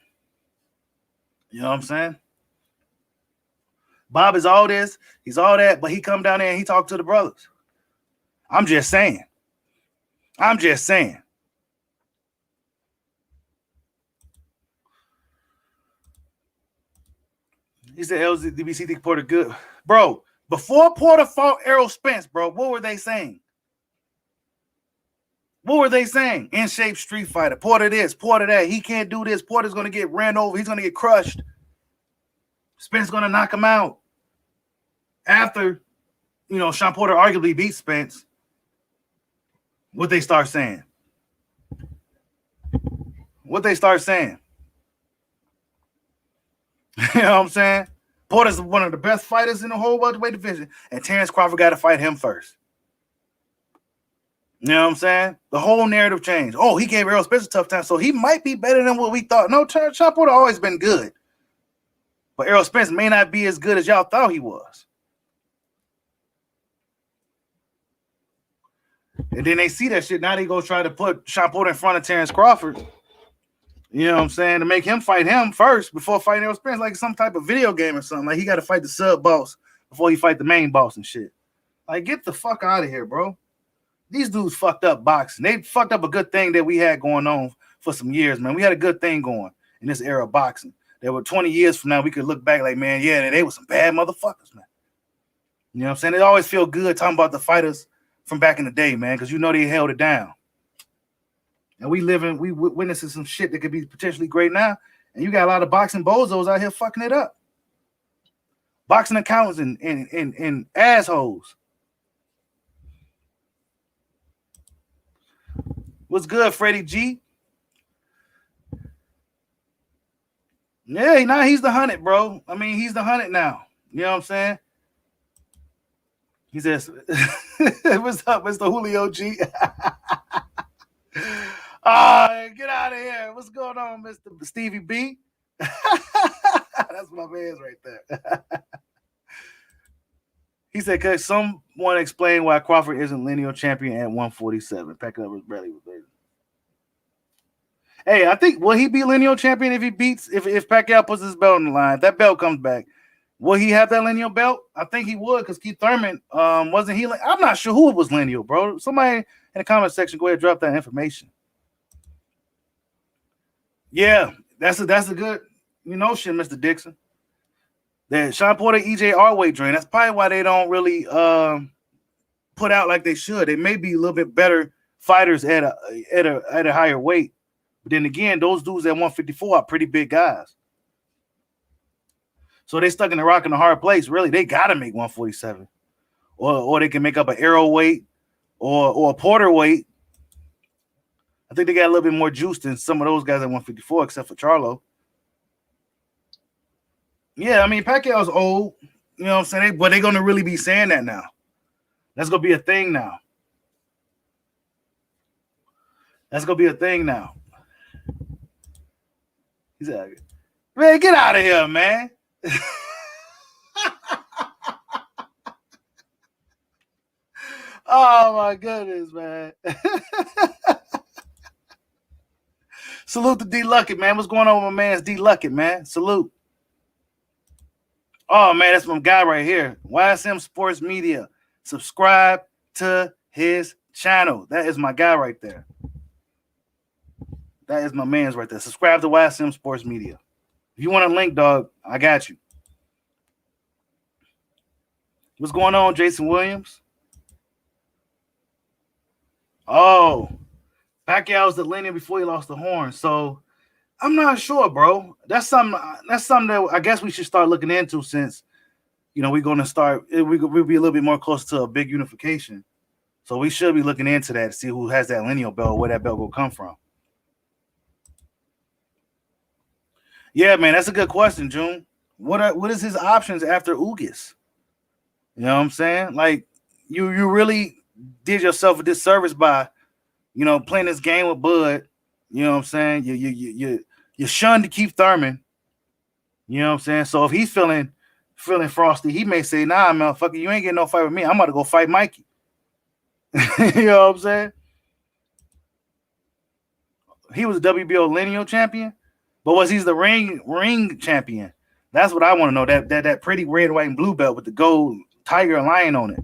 You know what I'm saying? Bob is all this, he's all that, but he come down there and he talk to the brothers. I'm just saying. He said LDBC think Porter good. Bro, before Porter fought Errol Spence, bro, what were they saying? What were they saying? In shape street fighter. Porter this, Porter that. He can't do this. Porter's going to get ran over. He's going to get crushed. Spence going to knock him out. After, you know, Sean Porter arguably beat Spence, what they start saying? You know what I'm saying? Porter's one of the best fighters in the whole welterweight division, and Terence Crawford got to fight him first. You know what I'm saying? The whole narrative changed. Oh, he gave Errol Spence a tough time, so he might be better than what we thought. No, Sean Porter always been good, but Errol Spence may not be as good as y'all thought he was. And then they see that shit. Now they go try to put Sean Porter in front of Terence Crawford. You know what I'm saying? To make him fight him first before fighting Errol Spence, like some type of video game or something. Like he got to fight the sub boss before he fight the main boss and shit. Like, get the fuck out of here, bro. These dudes fucked up boxing. They fucked up a good thing that we had going on for some years, man. We had a good thing going in this era of boxing. There were 20 years from now, we could look back like, man, yeah, they were some bad motherfuckers, man. You know what I'm saying? It always feel good talking about the fighters from back in the day, man, because you know they held it down. And we witnessing some shit that could be potentially great now. And you got a lot of boxing bozos out here fucking it up. Boxing accountants and assholes. What's good, Freddie G? Yeah, now he's the 100, bro. I mean, he's the 100 now. You know what I'm saying? He says, "What's up, Mr. Julio G?" Get out of here. What's going on, Mr. Stevie B? That's my man's right there. He said, "Could someone explain why Crawford isn't lineal champion at 147?" Pacquiao was barely with it. Hey, I think will he be lineal champion if he beats if Pacquiao puts his belt on the line? If that belt comes back, will he have that lineal belt? I think he would because Keith Thurman wasn't he? I'm not sure who was lineal, bro. Somebody in the comment section, go ahead and drop that information. Yeah, that's a good notion, Mr. Dixon. That Sean Porter, EJ weight drain. That's probably why they don't really put out like they should. They may be a little bit better fighters at a higher weight, but then again, those dudes at 154 are pretty big guys. So they stuck in the rock and the hard place. Really, they got to make 147, or they can make up an arrow weight or a Porter weight. I think they got a little bit more juice than some of those guys at 154, except for Charlo. Yeah, I mean Pacquiao's old. You know what I'm saying? But they're gonna really be saying that now. That's gonna be a thing now. That's gonna be a thing now. He's like, man, get out of here, man. Oh my goodness, man. Salute to D Luckett, man. What's going on with my man's D Luckett, man? Salute. Oh man, that's my guy right here. YSM Sports Media. Subscribe to his channel. That is my guy right there. That is my man's right there. Subscribe to YSM Sports Media. If you want a link, dog, I got you. What's going on, Jason Williams? Oh, Pacquiao's the lineal before he lost the horn. So I'm not sure, bro. That's something that I guess we should start looking into since, we're going to start. We'll be a little bit more close to a big unification. So we should be looking into that to see who has that lineal belt, where that belt will come from. Yeah, man, that's a good question, June. What is his options after Ugas? You know what I'm saying? Like, you really did yourself a disservice by, playing this game with Bud. You know what I'm saying? You shunned Keith Thurman. You know what I'm saying? So if he's feeling frosty, he may say, "Nah, motherfucker, you ain't getting no fight with me. I'm about to go fight Mikey." You know what I'm saying? He was a WBO lineal champion, but was he the ring champion? That's what I want to know. That pretty red, white, and blue belt with the gold tiger and lion on it.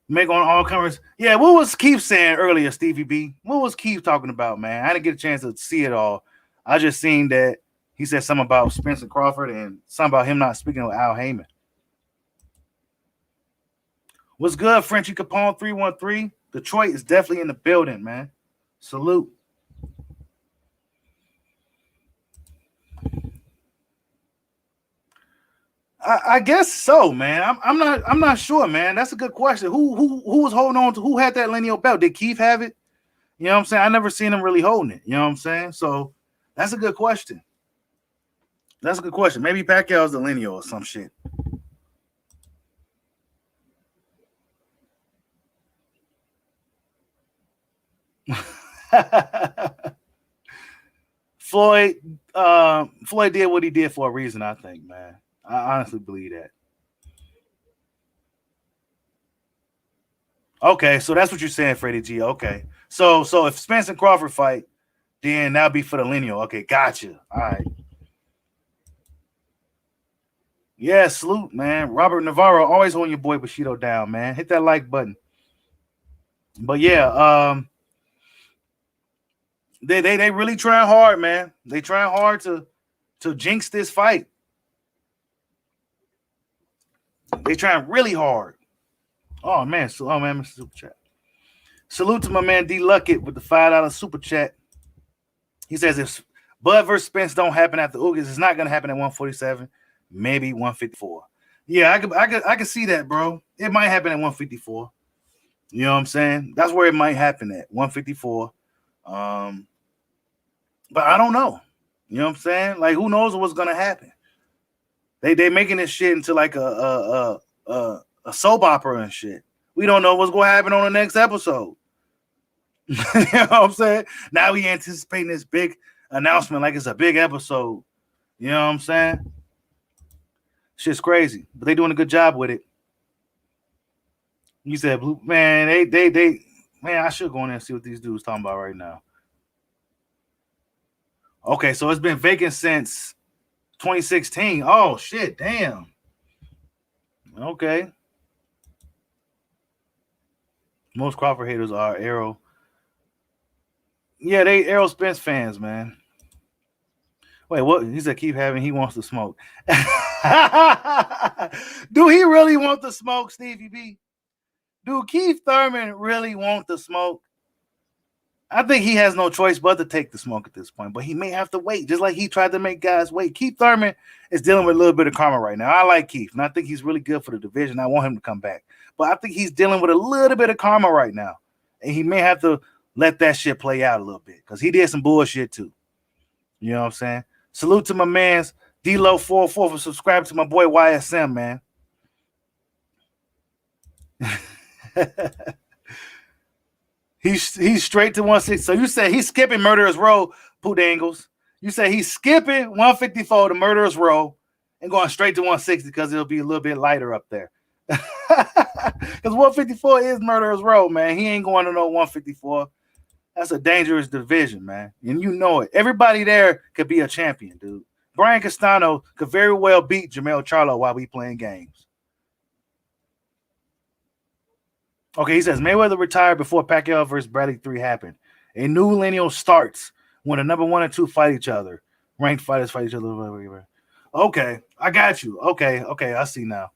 Make on all comers. Yeah, what was Keith saying earlier, Stevie B? What was Keith talking about, man? I didn't get a chance to see it all. I just seen that he said something about Spence and Crawford and something about him not speaking with Al Heyman. What's good, Frenchie Capone 313? Detroit is definitely in the building, man. Salute. I guess so, man. I'm not sure, man. That's a good question. Who was holding on to who had that lineal belt? Did Keith have it? You know what I'm saying? I never seen him really holding it. You know what I'm saying? So that's a good question. That's a good question. Maybe Pacquiao's the lineal or some shit. Floyd did what he did for a reason, I think, man. I honestly believe that. Okay, so that's what you're saying, Freddie G. Okay. So if Spence and Crawford fight, then that'll be for the lineal. Okay, gotcha. All right. Yeah, salute, man. Robert Navarro, always holding your boy Bushido down, man. Hit that like button. But yeah, they really trying hard, man. They trying hard to jinx this fight. They trying really hard. Oh man, Mr. Super Chat. Salute to my man D Luckett with the $5 super chat. He says if Bud versus Spence don't happen after Ugas, it's not gonna happen at 147, maybe 154. Yeah, I could see that, bro. It might happen at 154. You know what I'm saying? That's where it might happen at 154. But I don't know. You know what I'm saying? Like, who knows what's gonna happen? They making this shit into like a soap opera and shit. We don't know what's gonna happen on the next episode. You know what I'm saying? Now we anticipating this big announcement like it's a big episode. You know what I'm saying? Shit's crazy, but they doing a good job with it. You said, man, man, I should go in there and see what these dudes talking about right now. Okay, so it's been vacant since 2016. Oh shit, damn. Okay. Most Crawford haters are Errol. Yeah, they Errol Spence fans, man. Wait, what? He said keep having. He wants to smoke. Do he really want the smoke, Stevie B? Do Keith Thurman really want the smoke? I think he has no choice but to take the smoke at this point, but he may have to wait, just like he tried to make guys wait. Keith Thurman is dealing with a little bit of karma right now. I like Keith, and I think he's really good for the division. I want him to come back, but I think he's dealing with a little bit of karma right now, and he may have to let that shit play out a little bit because he did some bullshit too. You know what I'm saying? Salute to my man's D-Lo44 for subscribing to my boy YSM, man. He's straight to 160. So you said he's skipping Murderer's Row, Pooh Dangles. You say he's skipping 154 to Murderer's Row and going straight to 160 because it'll be a little bit lighter up there. Because 154 is Murderer's Row, man. He ain't going to no 154. That's a dangerous division, man. And you know it. Everybody there could be a champion, dude. Brian Castano could very well beat Jermell Charlo while we playing games. Okay, he says Mayweather retired before Pacquiao versus Bradley 3 happened. A new lineal starts when the number 1 and 2 fight each other. Ranked fighters fight each other. Okay, I got you. Okay, I see now.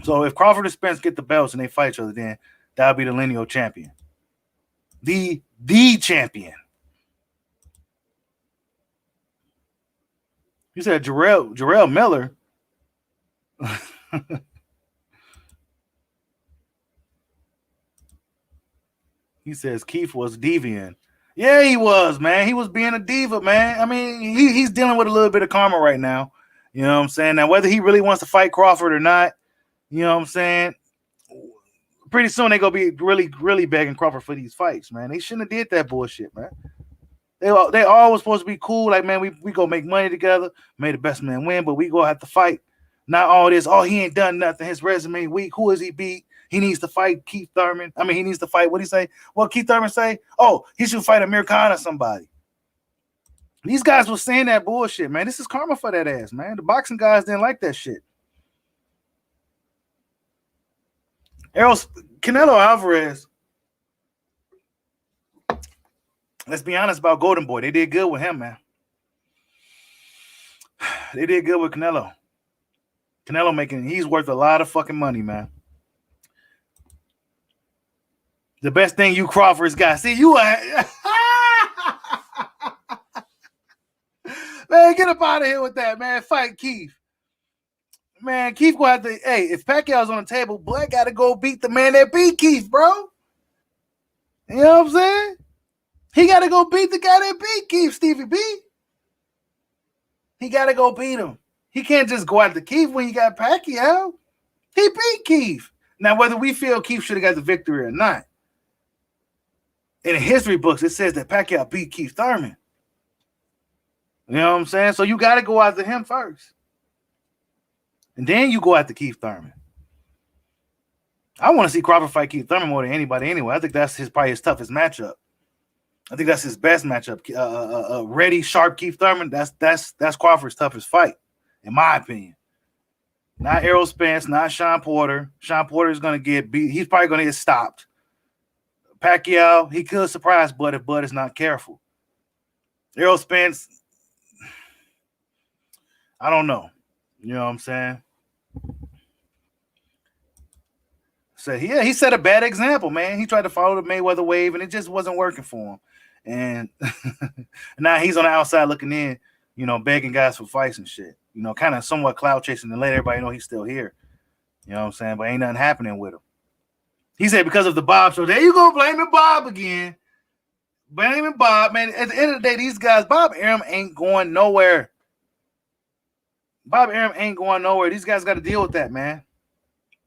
So if Crawford and Spence get the belts and they fight each other, then that'll be the lineal champion. The champion. You said Jarrell Miller. He says Keith was deviant. Yeah, he was, man. He was being a diva, man. I mean, he's dealing with a little bit of karma right now. You know what I'm saying? Now, whether he really wants to fight Crawford or not, you know what I'm saying? Pretty soon they're going to be really, really begging Crawford for these fights, man. They shouldn't have did that bullshit, man. They all was supposed to be cool. Like, man, we go make money together. May the best man win, but we go have to fight. Not all this. Oh, he ain't done nothing. His resume weak. Who is he beat? He needs to fight Keith Thurman. I mean, he needs to fight. What did he say? What Keith Thurman say? Oh, he should fight Amir Khan or somebody. These guys were saying that bullshit, man. This is karma for that ass, man. The boxing guys didn't like that shit. Canelo Alvarez. Let's be honest about Golden Boy. They did good with him, man. They did good with Canelo. He's worth a lot of fucking money, man. The best thing you Crawford's got. See, you man, get up out of here with that, man. Fight Keith. Man, Keith gonna have to, hey, if Pacquiao's on the table, Black gotta go beat the man that beat Keith, bro. You know what I'm saying? He gotta go beat the guy that beat Keith, Stevie B. He gotta go beat him. He can't just go after Keith when he got Pacquiao. He beat Keith. Now, whether we feel Keith should have got the victory or not, in the history books, it says that Pacquiao beat Keith Thurman. You know what I'm saying? So you got to go after him first. And then you go after Keith Thurman. I want to see Crawford fight Keith Thurman more than anybody anyway. I think that's probably his toughest matchup. I think that's his best matchup. Ready, sharp Keith Thurman, that's Crawford's toughest fight, in my opinion. Not Errol Spence, not Sean Porter. Sean Porter is going to get beat. He's probably going to get stopped. Pacquiao, he could surprise Bud if Bud is not careful. Errol Spence, I don't know. You know what I'm saying? So, yeah, he set a bad example, man. He tried to follow the Mayweather wave, and it just wasn't working for him. And now he's on the outside looking in, you know, begging guys for fights and shit. You know, kind of somewhat cloud chasing to let everybody know he's still here. You know what I'm saying? But ain't nothing happening with him. He said because of the Bob show. There you go, blaming Bob again. But even Bob, man, at the end of the day, these guys, Bob Arum ain't going nowhere. Bob Arum ain't going nowhere. These guys got to deal with that, man.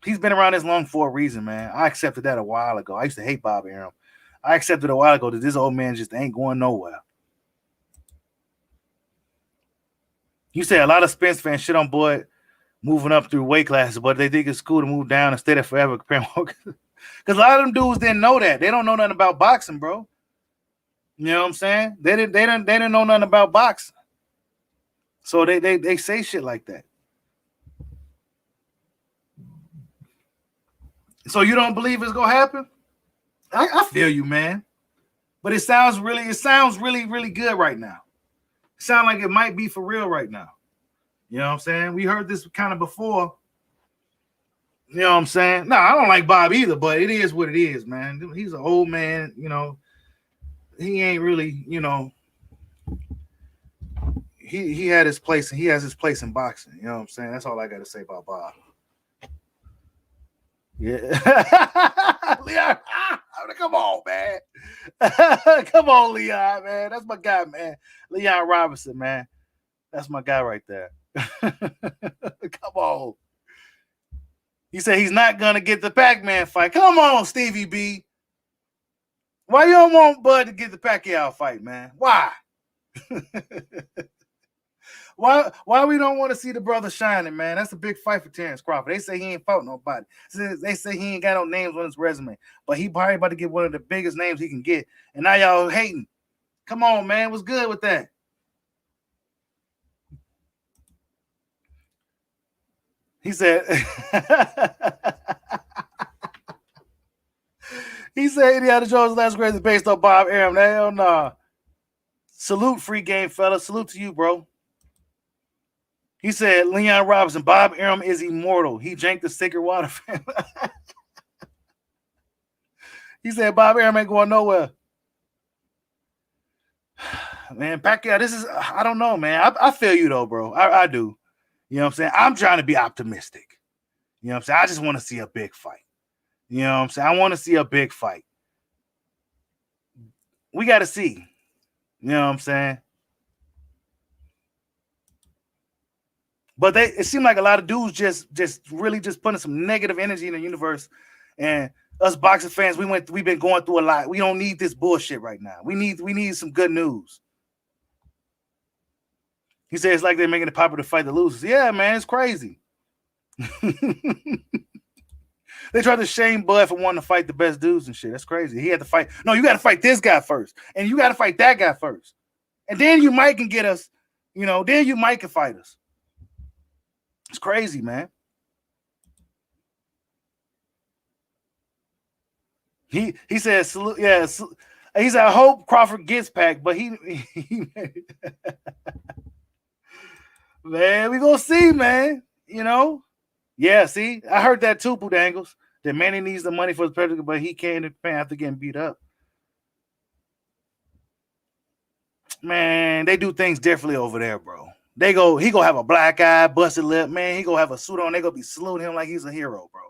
He's been around this long for a reason, man. I accepted that a while ago. I used to hate Bob Arum. I accepted a while ago that this old man just ain't going nowhere. You say a lot of Spence fans shit on Boyd moving up through weight classes, but they think it's cool to move down and stay there forever. Because a lot of them dudes didn't know that. They don't know nothing about boxing, bro. You know what I'm saying? They didn't know nothing about boxing. So they say shit like that. So you don't believe it's gonna happen? I feel you, man. But it sounds really, really good right now. It sounds like it might be for real right now. You know what I'm saying? We heard this kind of before. You know what I'm saying? No, I don't like Bob either, but it is what it is, man. He's an old man, you know. He ain't really, you know. He had his place, and he has his place in boxing. You know what I'm saying? That's all I got to say about Bob. Yeah. Leon, come on, man. Come on, Leon, man. That's my guy, man. Leon Robinson, man. That's my guy right there. Come on. He said he's not going to get the Pac-Man fight. Come on, Stevie B. Why you don't want Bud to get the Pacquiao fight, man? Why? Why we don't want to see the brother shining, man? That's a big fight for Terence Crawford. They say he ain't fought nobody. They say he ain't got no names on his resume. But he probably about to get one of the biggest names he can get. And now y'all hating. Come on, man. What's good with that? He said, he said Indiana Jones' last grade is based on Bob Arum. Hell nah. Salute, free game fella. Salute to you, bro. He said, Leon Robinson, Bob Arum is immortal. He drank the sacred water. He said, Bob Arum ain't going nowhere. Man, Pacquiao, this is, I don't know, man. I feel you, though, bro. I do. You know what I'm saying? I'm trying to be optimistic. You know what I'm saying? I just want to see a big fight. You know what I'm saying? I want to see a big fight. We got to see. You know what I'm saying? But it seemed like a lot of dudes just really putting some negative energy in the universe. And us boxing fans, we've been going through a lot. We don't need this bullshit right now. We need some good news. He said it's like they're making it popular to fight the losers. Yeah, man, it's crazy. They tried to shame Bud for wanting to fight the best dudes and shit. That's crazy. He had to fight. No, you got to fight this guy first. And you got to fight that guy first. And then you might can get us, you know, then you might can fight us. It's crazy, man. He said, yeah. He said, I hope Crawford gets packed, but he man, we gonna see, man. You know, yeah. See, I heard that too, Boodangles. That Manny needs the money for his predator, but he can't after getting beat up. Man, they do things differently over there, bro. He gonna have a black eye, busted lip, man. He gonna have a suit on. They gonna be saluting him like he's a hero, bro.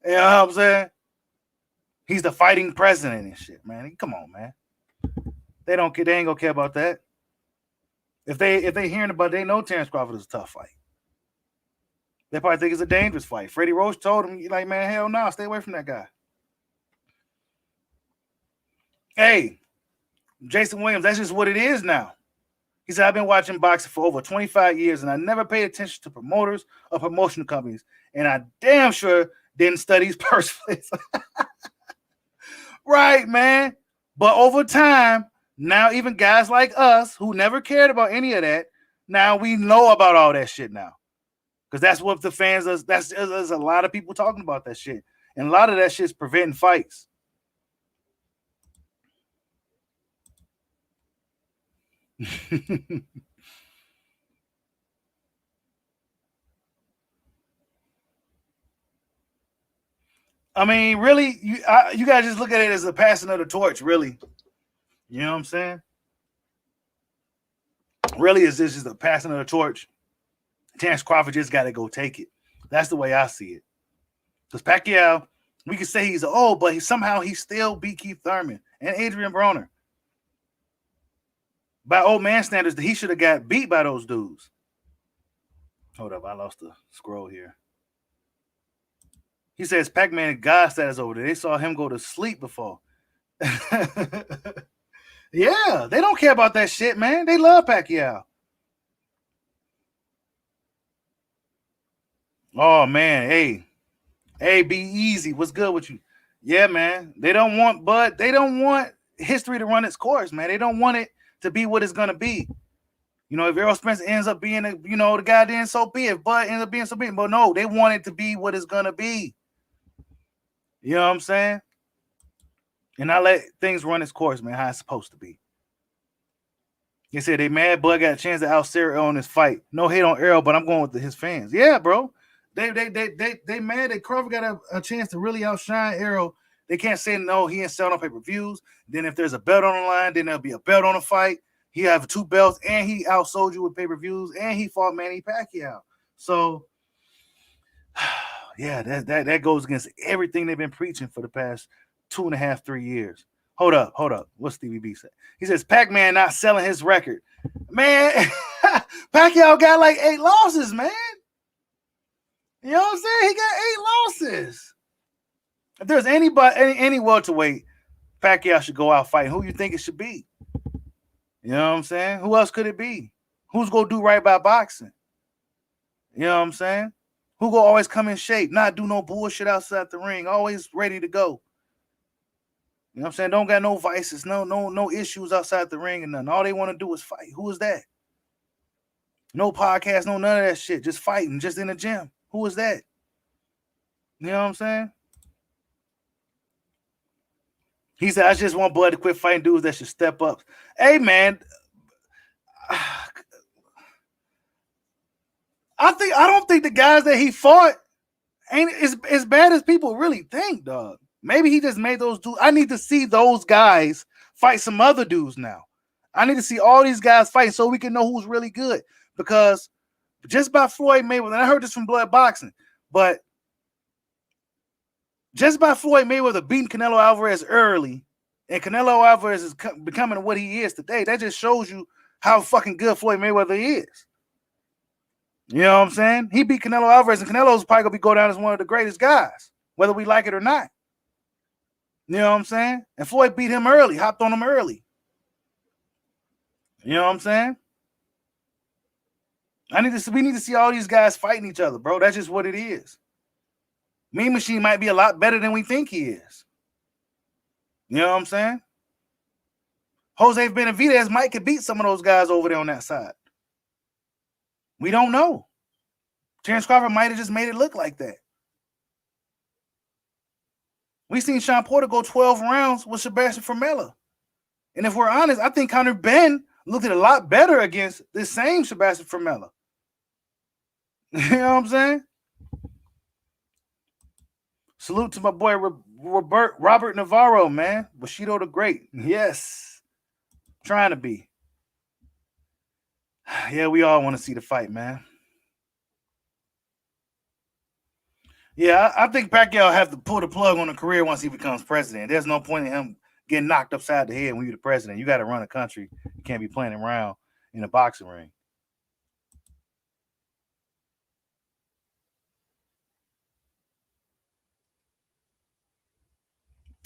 You know what I'm saying? He's the fighting president and shit, man. Come on, man. They ain't gonna care about that. If they hearing about it, they know Terence Crawford is a tough fight. They probably think it's a dangerous fight. Freddie Roach told him, like, man, hell no, stay away from that guy. Hey, Jason Williams, that's just what it is now. He said, I've been watching boxing for over 25 years, and I never paid attention to promoters or promotional companies, and I damn sure didn't study his purse plays. Right, man. But over time, now even guys like us who never cared about any of that, now we know about all that shit now. Because that's what the fans does. There's a lot of people talking about that shit. And a lot of that shit's preventing fights. I mean, really, you guys just look at it as a passing of the torch, really. You know what I'm saying? Really, it's just a passing of the torch. Terence Crawford just got to go take it. That's the way I see it. Because Pacquiao, we can say he's old, but somehow he still beat Keith Thurman and Adrian Broner. by old man standards, he should have got beat by those dudes. Hold up, I lost the scroll here. He says Pac-Man God status over there. They saw him go to sleep before. Yeah, they don't care about that shit, man. They love Pacquiao. Oh man, hey, be easy. What's good with you? Yeah, man. They don't want Bud. They don't want history to run its course, man. They don't want it to be what it's gonna be. You know, if Errol Spence ends up being the guy, then so be it. If Bud ends up being so be it. But no, they want it to be what it's gonna be. You know what I'm saying? And I let things run its course, man, how it's supposed to be. He said they mad Bud got a chance to out Errol in this fight. No hate on Errol, but I'm going with his fans. Yeah, bro. They mad that Crawford got a chance to really outshine Errol. They can't say no, he ain't selling on pay-per-views. Then if there's a belt on the line, then there'll be a belt on the fight. He have 2 belts, and he outsold you with pay-per-views, and he fought Manny Pacquiao. So, yeah, that goes against everything they've been preaching for the past 2.5, 3 years. Hold up. What's Stevie B say? He says Pac-Man not selling his record. Man, Pacquiao got like 8 losses, man. You know what I'm saying? He got 8 losses. If there's any welterweight, Pacquiao should go out fighting. Who you think it should be? You know what I'm saying? Who else could it be? Who's gonna do right by boxing? You know what I'm saying? Who gonna always come in shape, not do no bullshit outside the ring, always ready to go. You know what I'm saying? Don't got no vices, no issues outside the ring and nothing. All they want to do is fight. Who is that? No podcast, no none of that shit. Just fighting, just in the gym. Who is that? You know what I'm saying? He said, I just want Bud to quit fighting dudes that should step up. Hey, man. I don't think the guys that he fought ain't as bad as people really think, dog. Maybe he just made those dudes. I need to see those guys fight some other dudes now. I need to see all these guys fight so we can know who's really good. Because just by Floyd Mayweather, and I heard this from Blood Boxing, but just by Floyd Mayweather beating Canelo Alvarez early, and Canelo Alvarez is becoming what he is today, that just shows you how fucking good Floyd Mayweather is. You know what I'm saying? He beat Canelo Alvarez, and Canelo's probably going to go down as one of the greatest guys, whether we like it or not. You know what I'm saying? And Floyd beat him early, hopped on him early. You know what I'm saying? We need to see all these guys fighting each other, bro. That's just what it is. Mean Machine might be a lot better than we think he is. You know what I'm saying? Jose Benavidez might could beat some of those guys over there on that side. We don't know. Terence Crawford might have just made it look like that. We seen Sean Porter go 12 rounds with Sebastian Formella. And if we're honest, I think Conor Ben looked a lot better against this same Sebastian Formella. You know what I'm saying? Salute to my boy Robert Navarro, man. Bushido the Great. Yes. Trying to be. Yeah, we all want to see the fight, man. Yeah, I think Pacquiao have to pull the plug on a career once he becomes president. There's no point in him getting knocked upside the head when you're the president. You got to run a country. You can't be playing around in a boxing ring.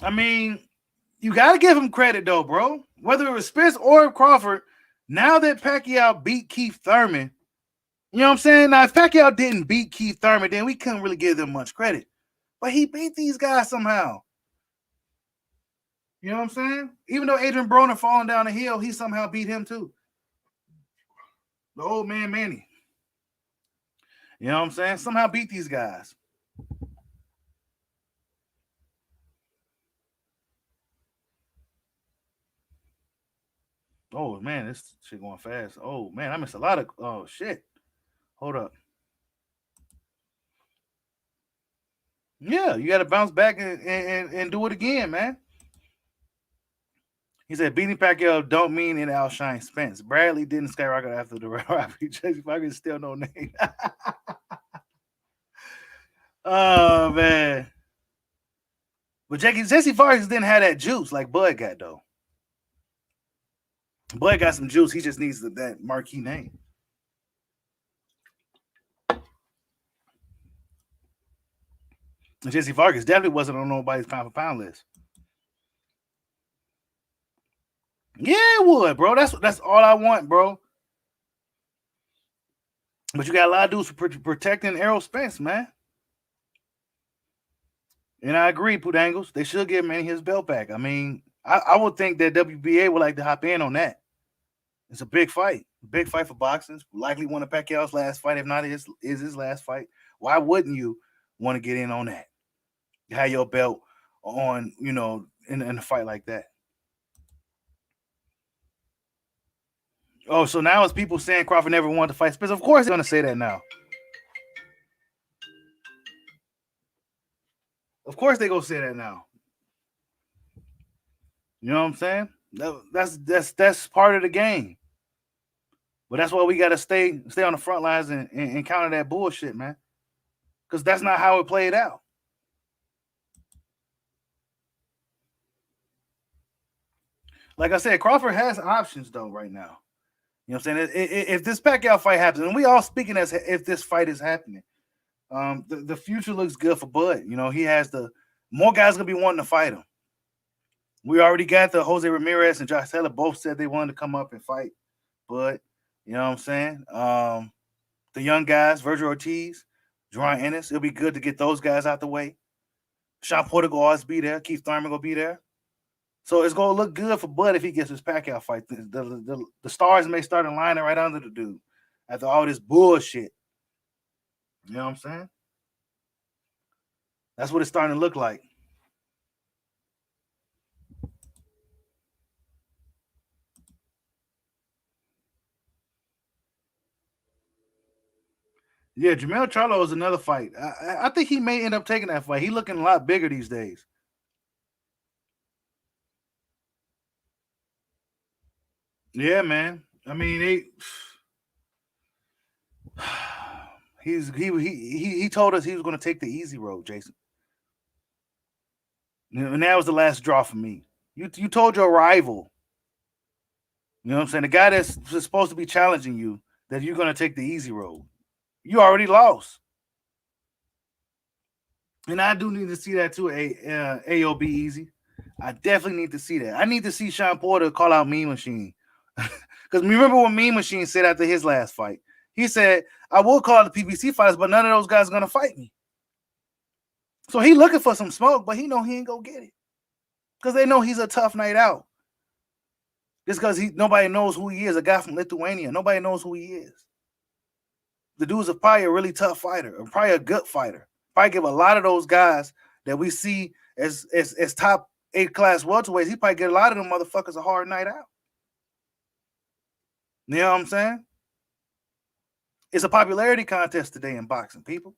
I mean, you got to give him credit, though, bro. Whether it was Spence or Crawford, now that Pacquiao beat Keith Thurman, you know what I'm saying? Now, if Pacquiao didn't beat Keith Thurman, then we couldn't really give them much credit. But he beat these guys somehow. You know what I'm saying? Even though Adrian Broner falling down the hill, he somehow beat him too. The old man Manny. You know what I'm saying? Somehow beat these guys. Oh, man, this shit going fast. Oh, man, I missed a lot of... Oh, shit. Hold up. Yeah, you got to bounce back and do it again, man. He said, beating Pacquiao don't mean it outshine Spence. Bradley didn't skyrocket after the robbery. Jesse Parker still no name. Oh, man. But Jesse Vargas didn't have that juice like Bud got, though. Boy got some juice. He just needs that marquee name. And Jesse Vargas definitely wasn't on nobody's pound for pound list. Yeah, it would, bro. That's all I want, bro. But you got a lot of dudes for protecting Errol Spence, man. And I agree, Pudangles. They should give Manny his belt back. I mean, I would think that WBA would like to hop in on that. It's a big fight. Big fight for boxing. Likely one of Pacquiao's last fight, if not his last fight. Why wouldn't you want to get in on that? Have your belt on, in a fight like that. Oh, so now it's people saying Crawford never wanted to fight Spence. Of course they're going to say that now. Of course they going to say that now. You know what I'm saying? That's part of the game. But that's why we got to stay on the front lines and counter that bullshit, man. Because that's not how it played out. Like I said, Crawford has options, though, right now. You know what I'm saying? If this Pacquiao fight happens, and we all speaking as if this fight is happening, the future looks good for Bud. He has more guys going to be wanting to fight him. We already got the Jose Ramirez and Josh Taylor both said they wanted to come up and fight Bud. You know what I'm saying? The young guys, Virgil Ortiz, Jerron Ennis, it'll be good to get those guys out the way. Sean Porter will always be there. Keith Thurman will be there. So it's going to look good for Bud if he gets his Pacquiao fight. The stars may start lining right under the dude after all this bullshit. You know what I'm saying? That's what it's starting to look like. Yeah, Jermell Charlo is another fight. I think he may end up taking that fight. He's looking a lot bigger these days. Yeah, man. I mean, he told us he was going to take the easy road, Jason. And that was the last draw for me. You told your rival, you know what I'm saying, the guy that's supposed to be challenging you, that you're going to take the easy road. You already lost. And I do need to see that too, AOB easy. I definitely need to see that. I need to see Sean Porter call out Mean Machine. Because remember what Mean Machine said after his last fight? He said, I will call the PBC fighters, but none of those guys are going to fight me. So he looking for some smoke, but he know he ain't going to get it. Because they know he's a tough night out. Just because nobody knows who he is, a guy from Lithuania. Nobody knows who he is. The dude's probably a really tough fighter, or probably a good fighter. Probably give a lot of those guys that we see as top 8 class welterweights, he probably get a lot of them motherfuckers a hard night out. You know what I'm saying? It's a popularity contest today in boxing, people.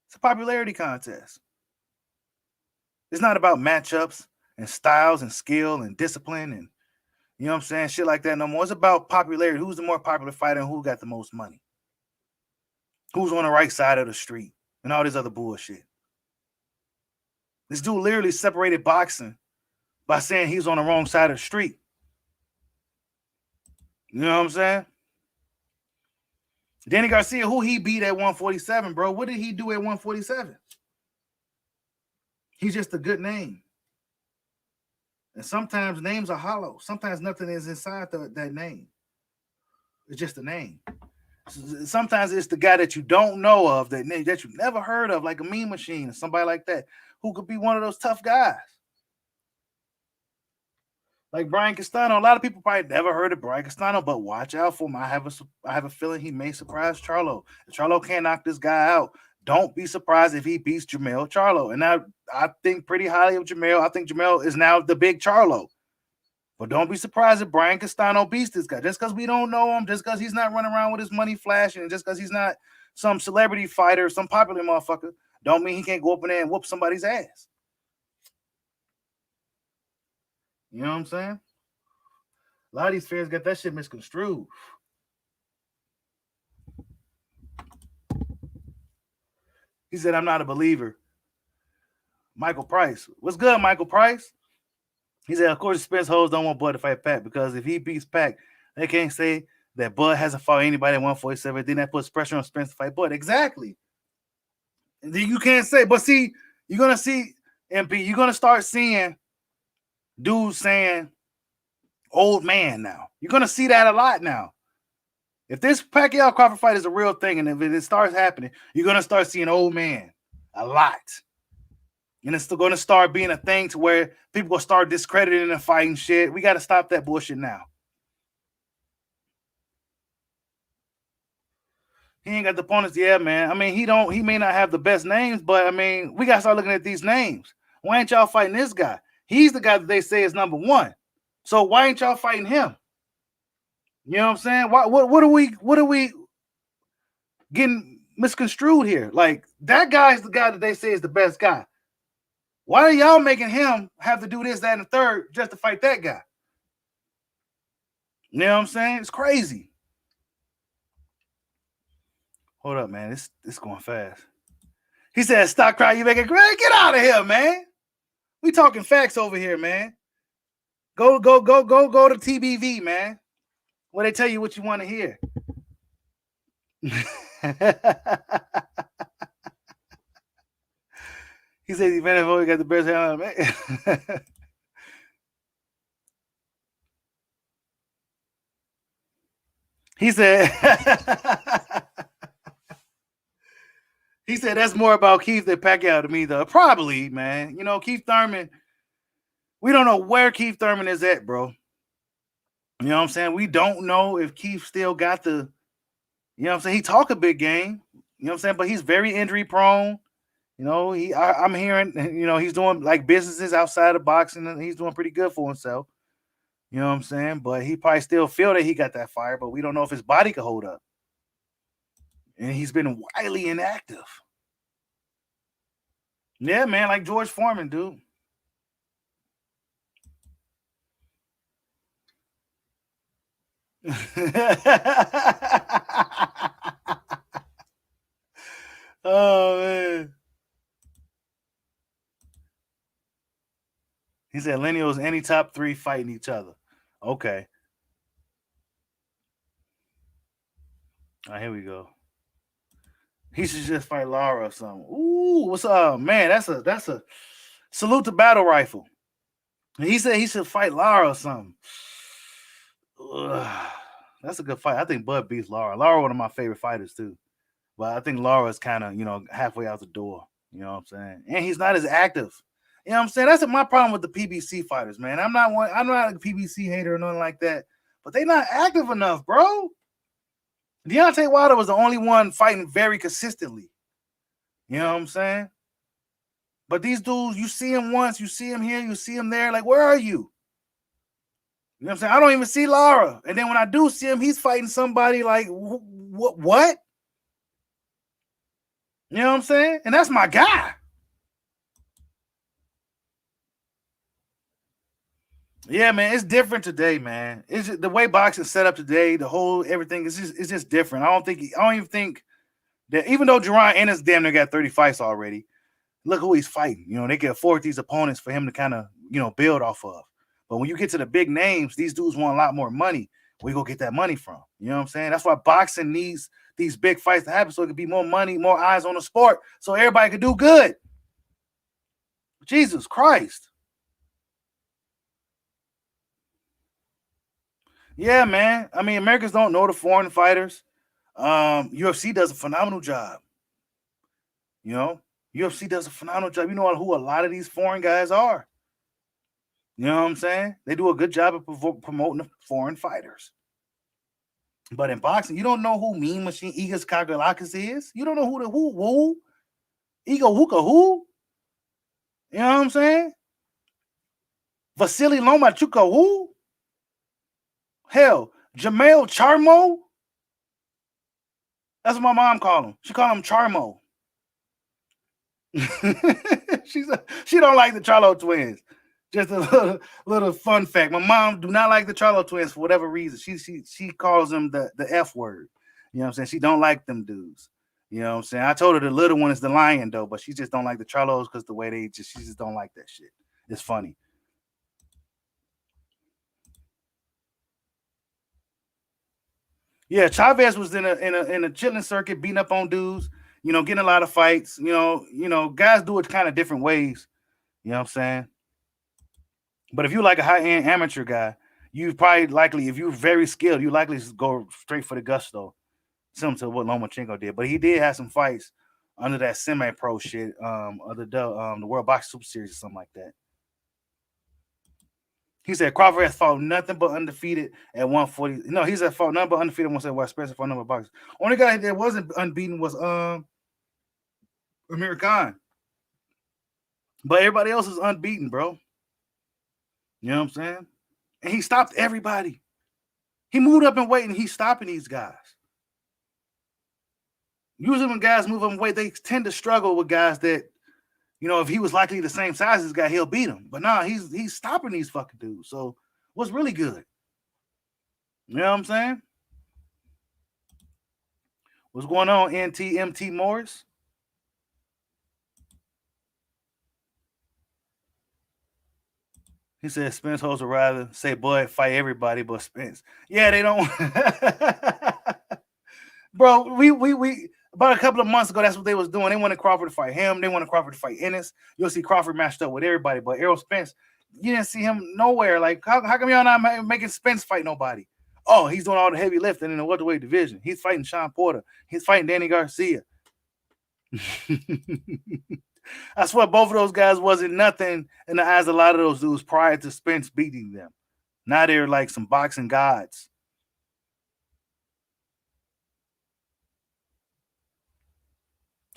It's a popularity contest. It's not about matchups and styles and skill and discipline and, you know what I'm saying, shit like that no more. It's about popularity. Who's the more popular fighter and who got the most money? Who's on the right side of the street and all this other bullshit. This dude literally separated boxing by saying he's on the wrong side of the street. You know what I'm saying? Danny Garcia, who he beat at 147, bro? What did he do at 147? He's just a good name. And sometimes names are hollow. Sometimes nothing is inside that name. It's just a name. Sometimes it's the guy that you don't know of, that you never heard of, like a Mean Machine or somebody like that, who could be one of those tough guys. Like Brian Castano. A lot of people probably never heard of Brian Castano, but watch out for him. I have a feeling he may surprise Charlo. If Charlo can't knock this guy out, don't be surprised if he beats Jermell Charlo. And I think pretty highly of Jermell. I think Jermell is now the big Charlo. But don't be surprised if Brian Castano beats this guy. Just because we don't know him, just because he's not running around with his money flashing, and just because he's not some celebrity fighter, some popular motherfucker, don't mean he can't go up in there and whoop somebody's ass. You know what I'm saying? A lot of these fans got that shit misconstrued. He said, I'm not a believer. Michael Price. What's good, Michael Price? He said, of course, Spence hoes don't want Bud to fight Pac because if he beats Pac, they can't say that Bud hasn't fought anybody at 147. Then that puts pressure on Spence to fight Bud. Exactly. You can't say, but see, you're gonna see MP. You're gonna start seeing dudes saying old man now. You're gonna see that a lot now. If this Pacquiao-Crawford fight is a real thing, and if it starts happening, you're gonna start seeing old man a lot. And it's still going to start being a thing to where people will start discrediting and fighting shit. We got to stop that bullshit now. He ain't got the opponents. Yeah, man. I mean, he may not have the best names, but I mean, we got to start looking at these names. Why ain't y'all fighting this guy? He's the guy that they say is number one. So why ain't y'all fighting him? You know what I'm saying? What are we getting misconstrued here? Like, that guy's the guy that they say is the best guy. Why are y'all making him have to do this, that, and the third just to fight that guy? You know what I'm saying? It's crazy. Hold up, man. This going fast. He said, "Stop crying, you make it great. Get out of here, man. We talking facts over here, man. Go to TBV, man. Where they tell you what you want to hear." He said, "Even always got the best hair, man." He said, he said that's more about Keith than Pacquiao to me, though. Probably, man. You know, Keith Thurman. We don't know where Keith Thurman is at, bro. You know what I'm saying? We don't know if Keith still got the, you know what I'm saying? He talk a big game, you know what I'm saying? But he's very injury prone. You know, I'm hearing, you know, he's doing like businesses outside of boxing and he's doing pretty good for himself. You know what I'm saying? But he probably still feel that he got that fire, but we don't know if his body can hold up. And he's been wildly inactive. Yeah, man, like George Foreman, dude. Oh man. He said Lennyos any top three fighting each other. Okay. All right, here we go. He should just fight Lara or something. Ooh, what's up, man? That's a salute to Battle Rifle. He said he should fight Lara or something. Ugh, that's a good fight. I think Bud beats Lara. Lara one of my favorite fighters too. But I think Lara's kind of, you know, halfway out the door. You know what I'm saying? And he's not as active. You know what I'm saying? That's my problem with the PBC fighters, man. I'm not a PBC hater or nothing like that. But they not active enough, bro. Deontay Wilder was the only one fighting very consistently. You know what I'm saying? But these dudes, you see him once, you see him here, you see him there. Like, where are you? You know what I'm saying? I don't even see Lara. And then when I do see him, he's fighting somebody like, what? You know what I'm saying? And that's my guy. Yeah, man, it's different today, man. It's just, the way boxing set up today, the whole everything is just different. I don't even think that, even though Jerron Ennis damn near got 30 fights already, look who he's fighting. You know, they can afford these opponents for him to kind of, you know, build off of. But when you get to the big names, these dudes want a lot more money. Where you go get that money from? You know what I'm saying? That's why boxing needs these big fights to happen, so it could be more money, more eyes on the sport, so everybody could do good. Jesus Christ. Yeah, man. I mean, Americans don't know the foreign fighters. UFC does a phenomenal job. You know, UFC does a phenomenal job. You know who a lot of these foreign guys are. You know what I'm saying? They do a good job of promoting the foreign fighters. But in boxing, you don't know who Mean Machine Igor Kagalakis is. You don't know who Igor Huka who. You know what I'm saying? Vasily Lomachenko who? Hell, Jamel Charmo. That's what my mom called him. She called him Charmo. She don't like the Charlo twins. Just a little fun fact. My mom do not like the Charlo twins for whatever reason. She calls them the F word. You know what I'm saying? She don't like them dudes. You know what I'm saying? I told her the little one is the lion though, but she just don't like the Charlos because the way she just don't like that shit. It's funny. Yeah, Chavez was in a chilling circuit, beating up on dudes, getting a lot of fights. Guys do it kind of different ways. You know what I'm saying? But if you like a high-end amateur guy, you probably likely, if you're very skilled, you likely go straight for the gusto, similar to what Lomachenko did. But he did have some fights under that semi-pro shit, of the World Boxing Super Series or something like that. He said Crawford has fought nothing but undefeated at 140. No, he's fought nothing but undefeated at 170. While Spence fought nothing but boxers. Only guy that wasn't unbeaten was Amir Khan. But everybody else is unbeaten, bro. You know what I'm saying? And he stopped everybody. He moved up in weight and he's stopping these guys. Usually when guys move up in weight, they tend to struggle with guys that, if he was likely the same size as this guy, he'll beat him. But nah, he's stopping these fucking dudes. So what's really good? You know what I'm saying? What's going on, MT Morris? He said Spence hosts would rather say, boy, fight everybody but Spence. Yeah, they don't. Bro, we about a couple of months ago, that's what they was doing. They wanted Crawford to fight him. They wanted Crawford to fight Ennis. You'll see Crawford matched up with everybody. But Errol Spence, you didn't see him nowhere. Like, how come y'all not making Spence fight nobody? Oh, he's doing all the heavy lifting in the welterweight division. He's fighting Sean Porter. He's fighting Danny Garcia. I swear both of those guys wasn't nothing in the eyes of a lot of those dudes prior to Spence beating them. Now they're like some boxing gods.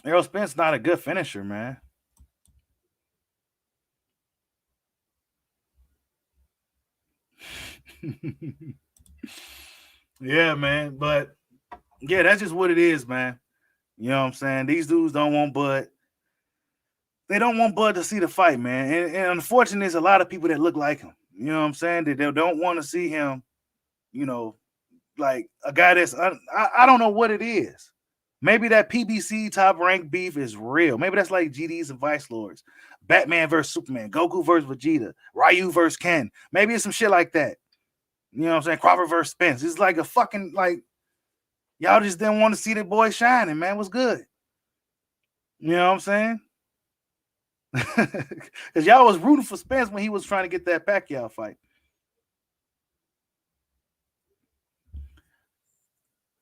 Errol Spence not a good finisher, man. Yeah, man. But yeah, that's just what it is, man. You know what I'm saying? These dudes don't want Bud. They don't want Bud to see the fight, man. And unfortunately, there's a lot of people that look like him. You know what I'm saying? That they don't want to see him, like a guy that's, I don't know what it is. Maybe that PBC top rank beef is real. Maybe that's like GDs and Vice Lords. Batman versus Superman, Goku versus Vegeta, Ryu versus Ken. Maybe it's some shit like that. You know what I'm saying? Crawford versus Spence. It's like a fucking, like, y'all just didn't want to see the boy shining, man. What's good? You know what I'm saying? Because y'all was rooting for Spence when he was trying to get that Pacquiao fight.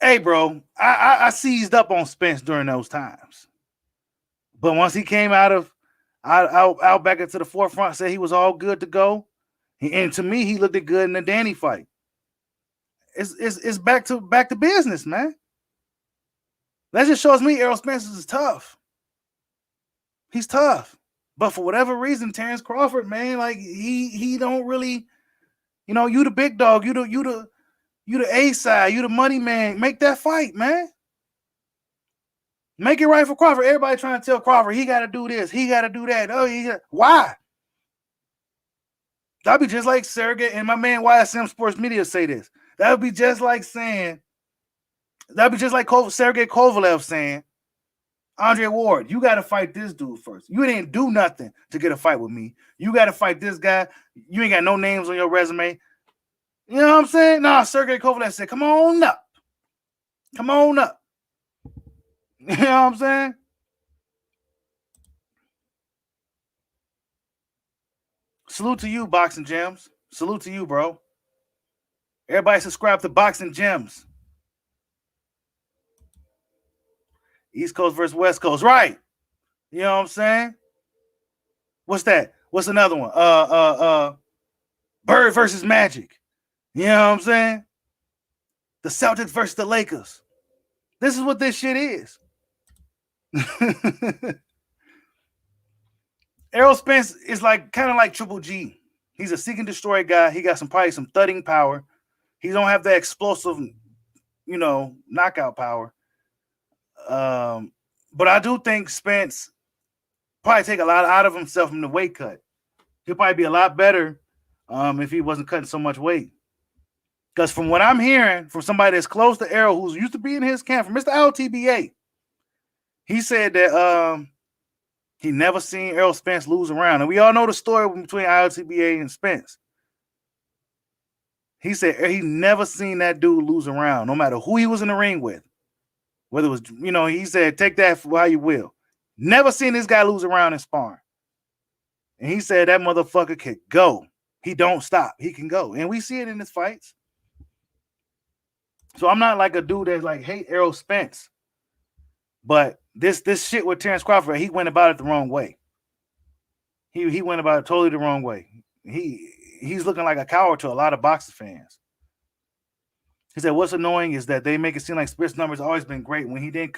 Hey, bro, I seized up on Spence during those times. But once he came out back into the forefront, said he was all good to go. And to me, he looked good in the Danny fight. It's back to business, man. That just shows me Errol Spence is tough. He's tough. But for whatever reason, Terence Crawford, man, like he don't really, you the big dog, you the A side, you the money man. Make that fight, man. Make it right for Crawford. Everybody trying to tell Crawford he got to do this, he got to do that. Oh, why? That'd be just like Sergey and my man YSM Sports Media say this. That would be just like saying, Sergey Kovalev saying, Andre Ward, you got to fight this dude first. You didn't do nothing to get a fight with me. You got to fight this guy. You ain't got no names on your resume. You know what I'm saying? Nah, Sergey Kovalev said, come on up. Come on up. You know what I'm saying? Salute to you, Boxing Gems. Salute to you, bro. Everybody subscribe to Boxing Gems. East Coast versus West Coast. Right. You know what I'm saying? What's that? What's another one? Bird versus Magic. You know what I'm saying? The Celtics versus the Lakers. This is what this shit is. Errol Spence is kind of like Triple G. He's a seek and destroy guy. He got probably some thudding power. He don't have that explosive, knockout power. But I do think Spence probably take a lot out of himself from the weight cut. He'll probably be a lot better if he wasn't cutting so much weight. Because from what I'm hearing from somebody that's close to Errol, who's used to be in his camp, from Mr. LTBA, he said that he never seen Errol Spence lose around. And we all know the story between LTBA and Spence. He said he never seen that dude lose a round, no matter who he was in the ring with. Whether it was, he said, take that for how you will. Never seen this guy lose a round in sparring. And he said that motherfucker can go. He don't stop. He can go. And we see it in his fights. So I'm not like a dude that's like hate Errol Spence. But this shit with Terence Crawford, he went about it the wrong way. He went about it totally the wrong way. He's looking like a coward to a lot of boxing fans. He said, what's annoying is that they make it seem like Spence numbers always been great when he didn't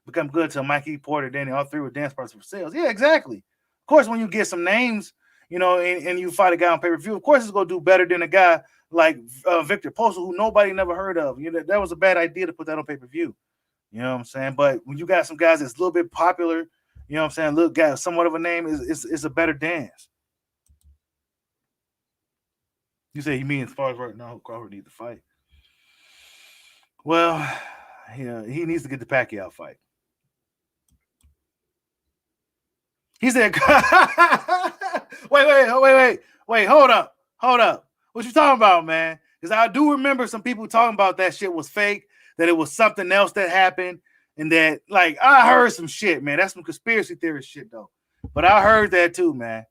become good till Mikey Porter, Danny, all three were dance parts for sales. Yeah, exactly. Of course, when you get some names, and you fight a guy on pay-per-view, of course it's going to do better than a guy like Victor Postal, who nobody never heard of. That was a bad idea to put that on pay-per-view. You know what I'm saying? But when you got some guys that's a little bit popular, you know what I'm saying, little guy, somewhat of a name, is a better dance. You say you mean as far as right now, Crawford needs to fight? Well, he needs to get the Pacquiao fight. He said, wait, hold up. What you talking about, man? Because I do remember some people talking about that shit was fake, that it was something else that happened, and that, like, I heard some shit, man. That's some conspiracy theory shit, though. But I heard that too, man.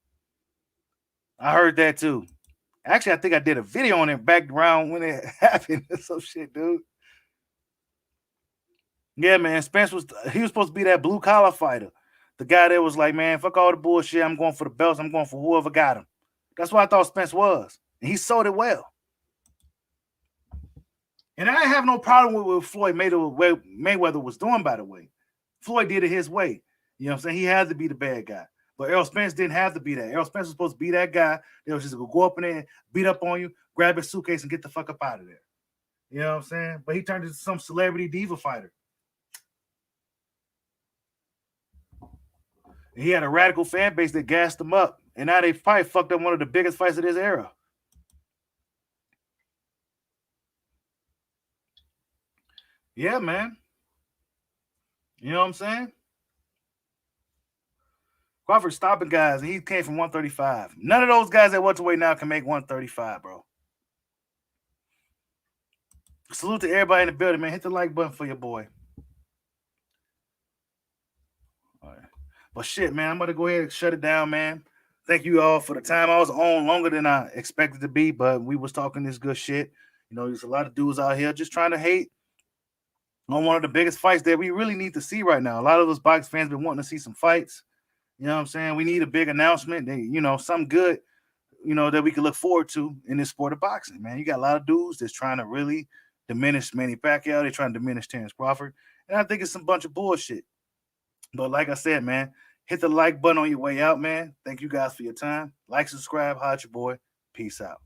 I heard that too. Actually, I think I did a video on it back around when it happened or some shit, dude. Yeah, man. Spence was supposed to be that blue collar fighter. The guy that was like, man, fuck all the bullshit. I'm going for the belts. I'm going for whoever got him. That's what I thought Spence was. And he sold it well. And I have no problem with what Floyd Mayweather was doing, by the way. Floyd did it his way. You know what I'm saying? He had to be the bad guy. But Errol Spence didn't have to be that. Errol Spence was supposed to be that guy that was just going to go up in there, beat up on you, grab his suitcase, and get the fuck up out of there. You know what I'm saying? But he turned into some celebrity diva fighter. He had a radical fan base that gassed him up. And now they probably fucked up one of the biggest fights of this era. Yeah, man. You know what I'm saying? Crawford stopping guys, and he came from 135. None of those guys at welterweight now can make 135, bro. Salute to everybody in the building, man. Hit the like button for your boy. All right. But shit, man, I'm going to go ahead and shut it down, man. Thank you all for the time. I was on longer than I expected to be, but we was talking this good shit. There's a lot of dudes out here just trying to hate on one of the biggest fights that we really need to see right now. A lot of those box fans been wanting to see some fights. You know what I'm saying? We need a big announcement. Something good, that we can look forward to in this sport of boxing, man. You got a lot of dudes that's trying to really diminish Manny Pacquiao. They're trying to diminish Terence Crawford. And I think it's some bunch of bullshit. But like I said, man, hit the like button on your way out, man. Thank you guys for your time. Like, subscribe, holla at your boy. Peace out.